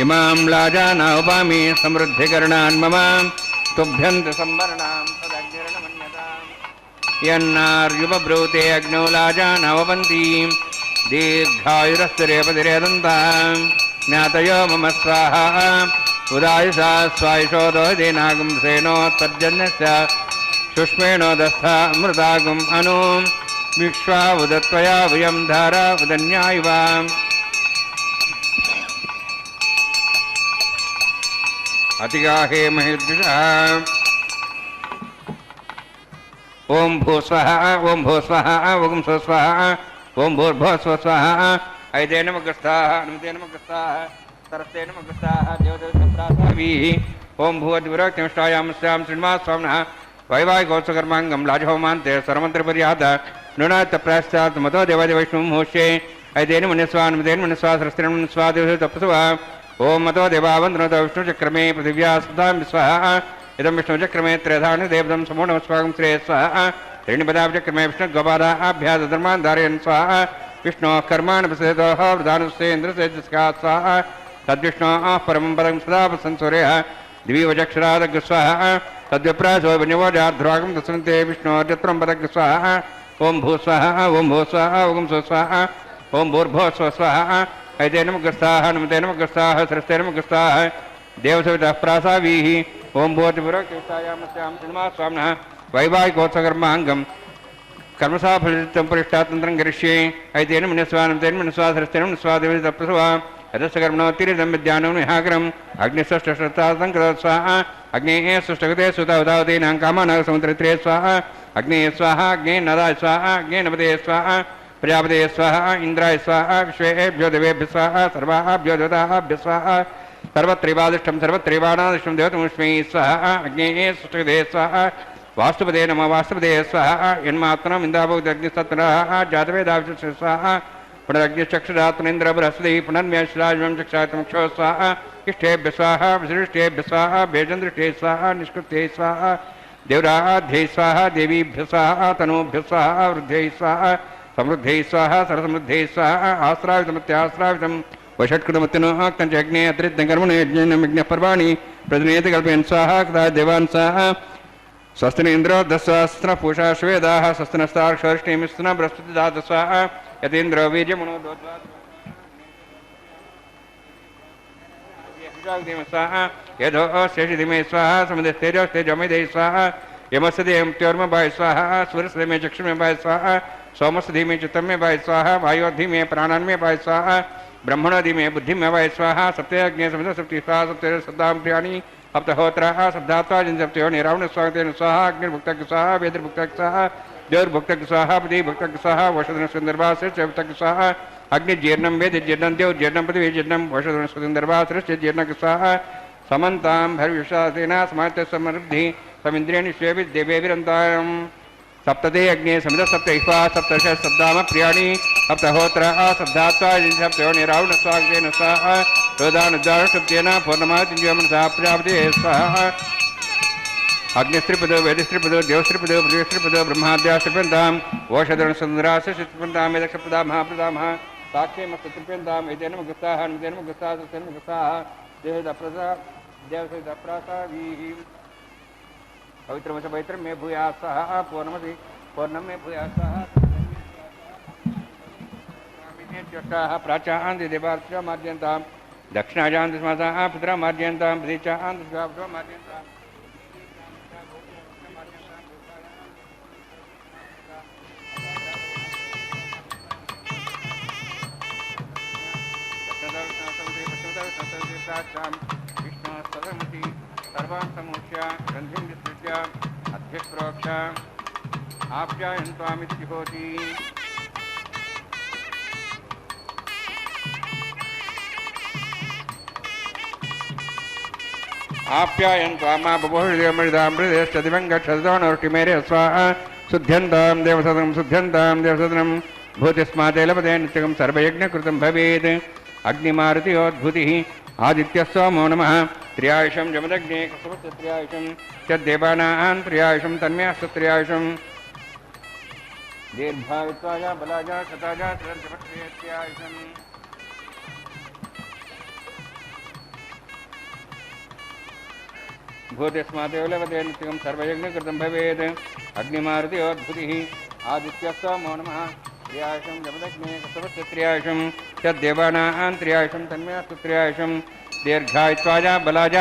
ఇమాం రాజానావపామి సమృద్ధికరణాన్ మమ తుభ్యంత సంవరణాం తదగ్నిరణమన్యతాం యన్నార్యుబ్రూతే అగ్నౌ రాజానవపంతి దీర్ఘాయురస్తు రేపతిరేదంతాం జ్ఞాతయో మమ స్వాహ ఉదాయుషా స్వాయుషోదోహదేనాగంసేనోత్పర్జన్యస్య సుష్మేణో దస్తామృతాగం అను విశ్వావదత్వయా వయం ధారావదన్యాయివ అతిగాహే మహిద్విషః ఓం భూ స్వః ఓం భూ స్వః ఓం స్వః ఓం భూర్భువ స్వః ఐతేనమగ్రస్తాః హనుమతేనమగ్రస్తాః త్రస్తేనమగ్రస్తాః దేవదేవతావీః ఓం భూవద్విరోక్తినిష్టాయాం స్యాం శ్రీనివాసస్వామినః వైవాహికోత్సకర్మాంగం రాజహోమాంతే సర్వమంత్రపర్యాత నృణాత్త ప్రాశ్చాత్ మతో దేవాదివైష్ణవం హోష్యే ఐతేన మన్యస్వా హనుమతేన మన్యస్వా త్రస్తేన మన్యస్వా దేవదేవతప్రసవా ఓం మతో దేవావందనతో విష్ణుచక్రమే పృథివ్యా సుధాం విశ్వః ఇదం విష్ణుచక్రమే త్రేధాని దేవదం సమో నమస్వాగం శ్రేయ స్వః త్రీణిపదాబ్జక్రమే విష్ణుగోపాదాభ్యాద ధర్మాన్ ధారయన్ స్వః విష్ణోః కర్మాణి ప్రసేదోః వృధానుసేంద్రసేజస్కాత్ స్వః తద్విష్ణోః పరమం పదం సదా సంసూర్యః ద్వివచక్షరాదగ్ స్వః తద్విప్రాసో వినివోజార్ధ్రాగం తస్సంతే విష్ణోర్యత్రం పదగ్ స్వః ఓం భూ స్వః ఓం భూ స్వః ఓం స్వః ఓం భూర్భువ స్వః ఐతేనమగ్రస్తాః హనుమతేనమగ్రస్తాః త్రస్తేనమగ్రస్తాః దేవసవితః ప్రాసావీః ఓం భూతి పురోక్తినిష్టాయాం స్యాం శ్రీనివాసస్వామినః వైవాహికోత్సకర్మాంగం కర్మసాఫలితం పరిష్టాతంత్రం గరిష్యే ఐతేన మన్యస్వా హనుమతేన మన్యస్వా త్రస్తేన మన్యస్వా దేవదేవతః ప్రసవా యదస్కర్మణోత్తిరిదం విద్యానం విహాగ్రం అగ్నిస్వష్టశ్రతాసంకృత స్వాహ అగ్నేః సుష్టగతే సుత ఉదావతీనాం కామానాగ సముద్రత్రే స్వాహ అగ్నేయ స్వాహ అగ్నే నదాయ స్వాహ అగ్నే నపదే స్వాహ ప్రజాపతే స్వాహ ఇంద్రాయ స్వాహ విశ్వేభ్యో దేవేభ్య స్వాహ సర్వాభ్యో దేవతాభ్య స్వాహ సర్వత్రైవాదిష్టం సర్వత్రైవాణాదిష్టం దేవతముష్మై స్వాహ అగ్నేః సుష్టగతే స్వాహ వాస్తుపదే నమ వాస్తుపదే స్వాహ యన్మాత్రం ఇందాభూతి అగ్నిస్తత్రః జాతవేదావిష్య స్వాహ పునరగ్నిశ్చక్షురాత్మేంద్ర బృహస్పతి పునర్మ్యాశ్రాజం చక్షాత్మక్షో స్వాహ ఇష్టేభ్య స్వాహ విశిష్టేభ్య స్వాహ భేజందృష్టే స్వాహ నిష్కృత్యై స్వాహ దేవరాధ్యై స్వాహ దేవీభ్య స్వాహ తనూభ్య స్వాహ వృద్ధ్యై స్వాహ సమృద్ధ్యై స్వాహ సరసమృద్ధ్యై స్వాహ ఆశ్రావితమత్యాశ్రావితం వషట్కృతమత్యనోక్తం చ అగ్నే అతిరిక్తం కర్మణ యజ్ఞ పర్వాణి ప్రతినేత కల్పయన్ స్వాహ కథా దేవాన్ స్వాహ स्वस्ति न इंद्रो दस्वस्त्र पूषा श्वेदाः स्वस्ति नस्तार्क्ष्वर्ष्टिमिस्न बृहस्पति धातस्वाः यतीन्द्रो वीर्यमणो स्वाहा यदो शेषिधिमे स्वाहा समुद्रस्तेजो तेजोमेधे स्वाहा यमस्य देहम्त्योर्म भाय स्वाहा सूर्यस्य मे चक्षुर्मे भाय स्वाहा सोमस्य धीमे चित्तं मे भाय स्वाहा वायोधि मे प्राणान् मे भाय स्वाहा ब्रह्मणोधि मे बुद्धिं मे भाय स्वाहा सप्तयज्ञे समित सप्ति स्वाहा सप्तैः सप्तां प्रियाणि सप्तहोत्राः सप्तात्वा सप्तयो निरावण स्वागतेन स्वाहा अग्निर्भुक्तक स्वाहा वेदर्भुक्तक स्वाहा देवर्भुक्तक स्वाहा पतिभुक्तक स्वाहा वषधनस्वन्दर्भाश्च स्वाहा अग्निजीर्णं वेदजीर्णं देवजीर्णं पृथिवीजीर्णं वषधनस्वन्दर्भाश्च जीर्णक स्वाहा समन्तां भर्विश्वासेन समात्य समृद्धि समिन्द्रियाणि स्वेभि देवेभिरन्तां सप्तते अग्ने समित सप्तैः सप्तश सप्ताम प्रियाणि सप्तहोत्राः सप्तात्वा सप्तयो निरावण स्वागतेन स्वाहा रोदानुदानसप्तेन पूर्णमादिन्योमनसा प्रजापते स्वाहा अग्निस्त्रिपदो वेदस्त्रिपदो देवस्त्रिपदो पृथ्वीस्त्रिपदो ब्रह्माद्यास्त्रिपन्ताम् ओषधनसुन्दराश्चित्पन्तां वेदक्षप्रदा महाप्रदामः साक्षे मस्तत्रिपन्ताम् एतेन मुखस्ताः अनुतेन मुखस्ताः सस्तेन मुखस्ताः देवसहितप्रासावीः पवित्रमस पवित्रं मे भूयात् सः पूर्णमसि पूर्णं मे भूयात् सः ज्येष्ठाः प्राचान्ति देवार्चा मार्जयन्तां दक्षिणाजान्ति स्मासाः पितरा मार्जयन्तां प्रतीचान्ति स्वाहा मार्जयन्तां विष्णुस्तमति सर्वान् समुच्य गन्धिं विसृज्य अध्यप्रोक्ष आप्यायन्त्वामित्युहोति आप्यायन्त्वामा बभूषिमृदामृदेश्चदिवङ्गक्षदोनोष्टिमेरे स्वाहा शुद्ध्यन्तां देवसदनं भूतिस्माते लभते नित्यं सर्वयज्ञकृतं भवेत् अग्निमारुतियोद्भूतिः आदित्यस्वामो नमः त्र्यायुषं जमदग्ने त्र्यायुषं तद्देवानां त्र्यायुषं तन्मेऽस्तत्र्यायुषं दीर्घायुत्वाय बलाय शताय त्र्यायुषं भूतिस्मादेव लभते नित्यं सर्वयज्ञकृतं भवेत् अग्निमारुतियोद्भूतिः आदित्यस्वामो नमः त्र्यायुषं जमदग्ने त्र्यायुषं तद्देवानां त्र्यायुषं तन्मेऽस्तु त्र्यायुषं दीर्घायुत्वाय बलाय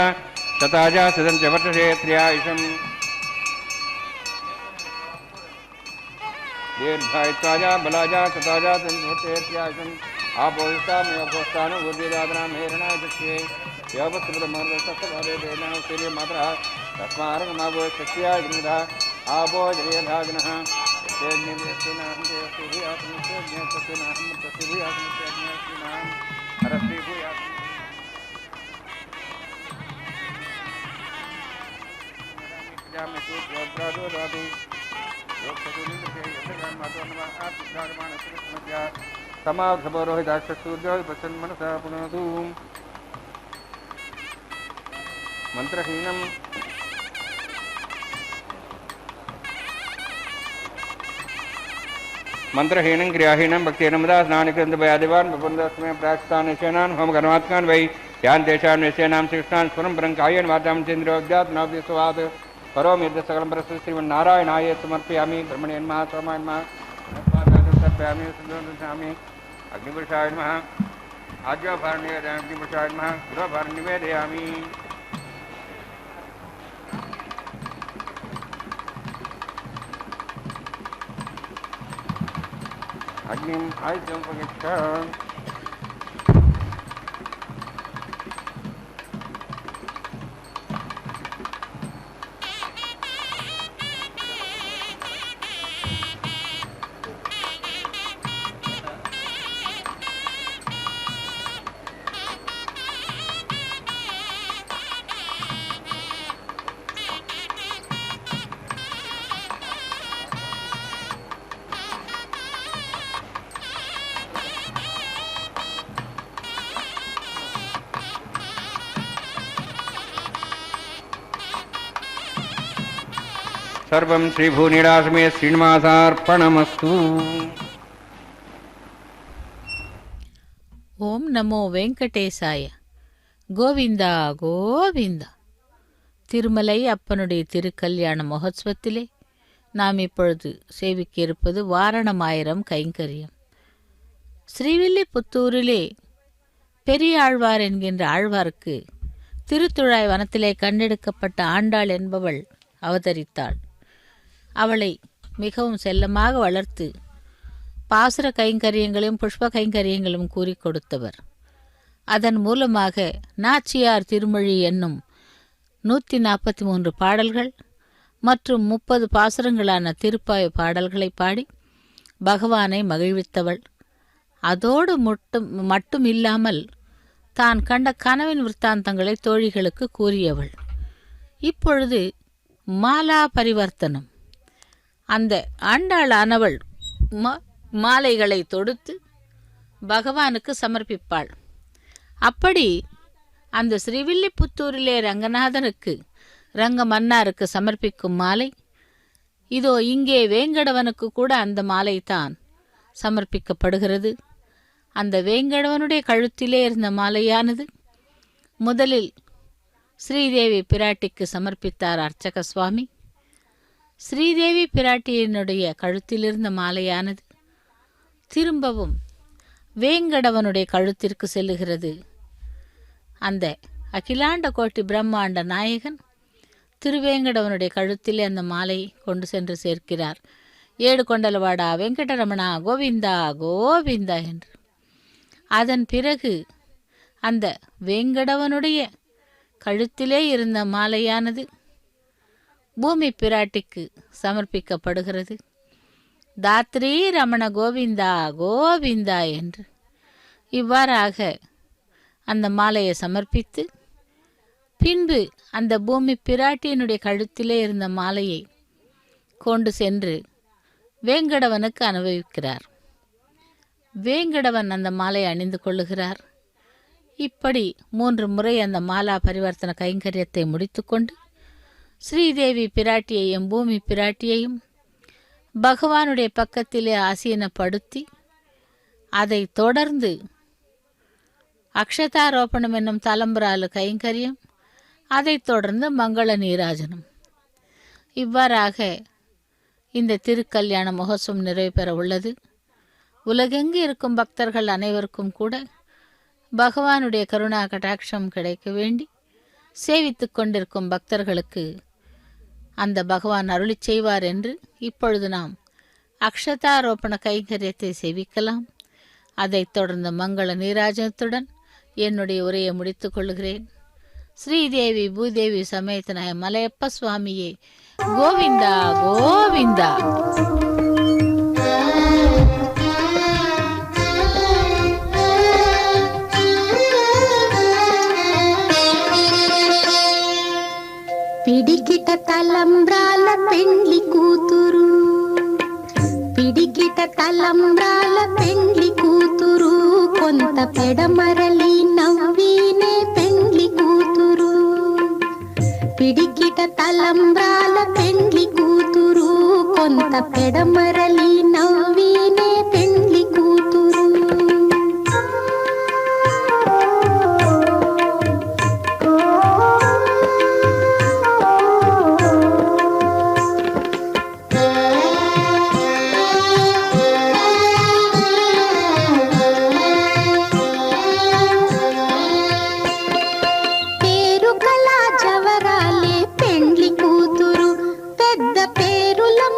शताय सदञ्च वर्षसे त्र्यायुषं दीर्घायुत्वाय बलाय शताय सदञ्च त्र्यायुषं आपोषितामेवोष्ठानुर्वेदादनां हेरणाय दक्ष्ये योपस्त्रमर्दस्तभावेदेन सूर्यमात्रः तस्मारगमावो शक्त्याय ग्निधः आपो जयधाग्नः समाधरोहिताक्षसूर्योपसन्मनसा पुनोतु मंत्रहीनम मंत्रहीनं क्रियाहीनं भक्तिहीनं दासनानिकृतभयादिवान् बपुन्दस्मै प्रायश्चित्तान् निश्चयान् होमकर्मात्मान् वै यान् तेषां निश्चयानां श्रीकृष्णान् स्मरं परं कायेन वाचां चेन्द्रियोऽज्ञात् नवद्यस्वात् करोमि यद् सकलं परस्तु श्रीमन्नारायणाय समर्पयामि ब्रह्मणे नमः सोमाय नमः समर्पयामि सुन्दरं अग्निपुरुषाय नमः आज्ञाभारं निवेदयामि अग्निपुरुषाय नमः गृहभारं निवेदयामि अग्निं आयुधं प्रगच्छ सर्वं श्रीभूनिरासमे श्रीनिवासार्पणमस्तु। ಓಂ ನಮೋ ವೆಂಕಟೇಶಾಯ ಗೋವಿಂದ ಗೋವಿಂದ. திருமலை அப்பனுடைய திருக்கல்யாண மகோத்சவத்திலே நாம் இப்பொழுது சேவிக்க இருப்பது வாரணமாயிரம் கைங்கரியம். ஸ்ரீவில்லிபுத்தூரிலே பெரிய ஆழ்வார் என்கின்ற ஆழ்வாருக்கு திருத்துழாய் வனத்திலே கண்டெடுக்கப்பட்ட ஆண்டாள் என்பவள் அவதரித்தாள். அவளை மிகவும் செல்லமாக வளர்த்து பாசுர கைங்கரியங்களையும் புஷ்ப கைங்கரியங்களும் கூறி கொடுத்தவர். அதன் மூலமாக நாச்சியார் திருமொழி என்னும் 143 பாடல்கள் மற்றும் 30 பாசுரங்களான திருப்பாய பாடல்களை பாடி பகவானை மகிழ்வித்தவள். அதோடு மட்டும் இல்லாமல் தான் கண்ட கனவின் விற்த்தாந்தங்களை தோழிகளுக்கு கூறியவள். இப்பொழுது மாலா பரிவர்த்தனம். அந்த ஆண்டாளானவள் மாலைகளை தொடுத்து பகவானுக்கு சமர்ப்பிப்பாள். அப்படி அந்த ஸ்ரீவில்லிபுத்தூரிலே ரங்கநாதனுக்கு ரங்க மன்னாருக்கு சமர்ப்பிக்கும் மாலை இதோ இங்கே வேங்கடவனுக்கு கூட அந்த மாலை தான் சமர்ப்பிக்கப்படுகிறது. அந்த வேங்கடவனுடைய கழுத்திலே இருந்த மாலையானது முதலில் ஸ்ரீதேவி பிராட்டிக்கு சமர்ப்பித்தார் அர்ச்சக சுவாமி. ஸ்ரீதேவி பிராட்டியினுடைய கழுத்திலிருந்த மாலையானது திரும்பவும் வேங்கடவனுடைய கழுத்திற்கு செல்லுகிறது. அந்த அகிலாண்ட கோட்டி பிரம்மாண்ட நாயகன் திருவேங்கடவனுடைய கழுத்திலே அந்த மாலை கொண்டு சென்று சேர்க்கிறார். ஏடு கொண்டலவாடா வெங்கடரமணா கோவிந்தா கோவிந்தா என்று. அதன் பிறகு அந்த வேங்கடவனுடைய கழுத்திலே இருந்த மாலையானது பூமி பிராட்டிக்கு சமர்ப்பிக்கப்படுகிறது. தாத்ரி ரமண கோவிந்தா கோவிந்தா என்று. இவ்வாறாக அந்த மாலையை சமர்ப்பித்து பின்பு அந்த பூமி பிராட்டியினுடைய கழுத்திலே இருந்த மாலையை கொண்டு சென்று வேங்கடவனுக்கு அனுபவிக்கிறார். வேங்கடவன் அந்த மாலையை அணிந்து கொள்ளுகிறார். இப்படி 3 முறை அந்த மாலா பரிவர்த்தன கைங்கரியத்தை முடித்துக்கொண்டு ஸ்ரீதேவி பிராட்டியையும் பூமி பிராட்டியையும் பகவானுடைய பக்கத்திலே ஆசீனப்படுத்தி அதை தொடர்ந்து அக்ஷதாரோபணம் என்னும் தலம்பராலு கைங்கரியம், அதைத் தொடர்ந்து மங்கள நீராஜனம். இவ்வாறாக இந்த திருக்கல்யாண மகோத்சவம் நிறைவு பெற உள்ளது. உலகெங்கு இருக்கும் பக்தர்கள் அனைவருக்கும் கூட பகவானுடைய கருணா கடாட்சம் கிடைக்க வேண்டி சேவித்து கொண்டிருக்கும் பக்தர்களுக்கு அந்த பகவான் அருளி செய்வார் என்று இப்பொழுது நாம் அக்ஷதாரோபண கைங்கரியத்தை சேவிக்கலாம். அதைத் தொடர்ந்து மங்கள நீராஜனத்துடன் என்னுடைய உரையை முடித்துக் கொள்கிறேன். ஸ்ரீதேவி பூதேவி சமேத நாய மலையப்ப சுவாமியே கோவிந்தா கோவிந்தா. పిడికిట తలంబ్రాల పెండ్లి కూతురు, పిడికిట తలంబ్రాల పెండ్లి కూతురు, కొంత పెడమరలి నవ్వినే పెండ్లి కూతురు. పిడికిట తలంబ్రాల పెండ్లి కూతురు, కొంత పెడమరలి నవ్వినే పెండ్లి కూతురు.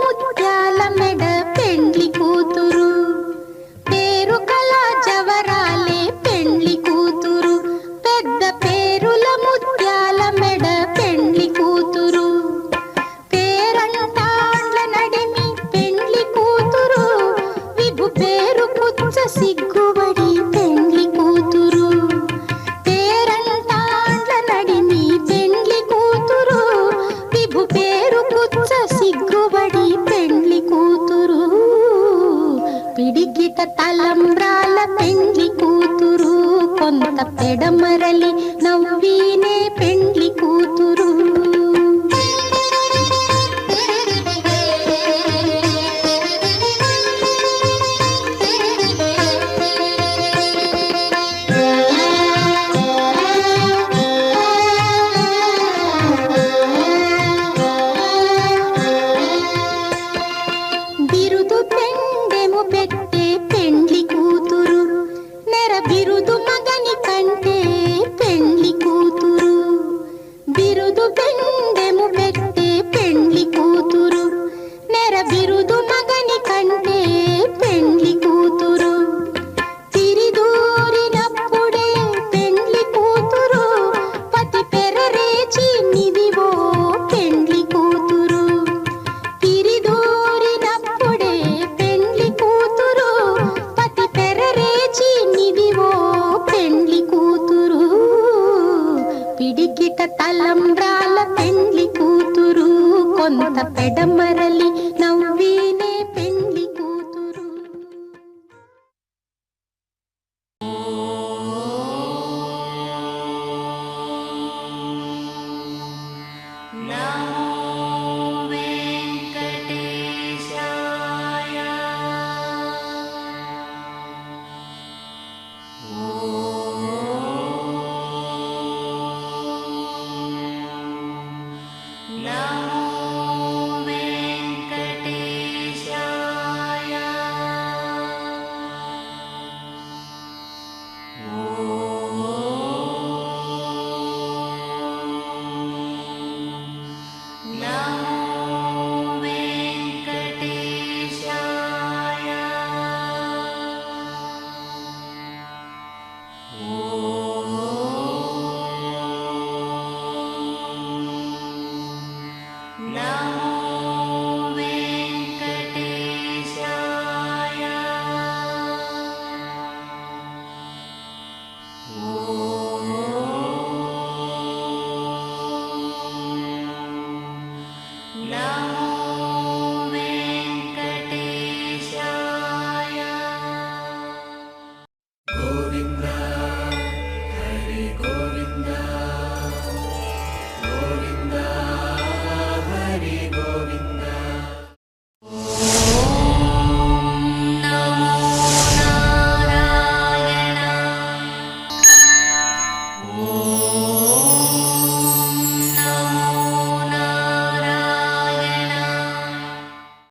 ముత్యాల మెడ పెండ్లి కూతురు. బిరుదు బెండెము పెట్టే పెండ్లి కూతురు నెర బిరుదు మగని కంటే పెండ్లి కూతురు తిరిదూరినప్పుడే పెండ్లి కూతురు పతి పెరరేచి నిదివో పెండ్లి కూతురు తిరిదూరినప్పుడే పెండ్లి కూతురు పతి పెరరేచి నిదివో పెండ్లి కూతురు పిడికిట తలంబ్రాల పెండ్లి కూతురు కొంత పెడమరలి నవ్వినే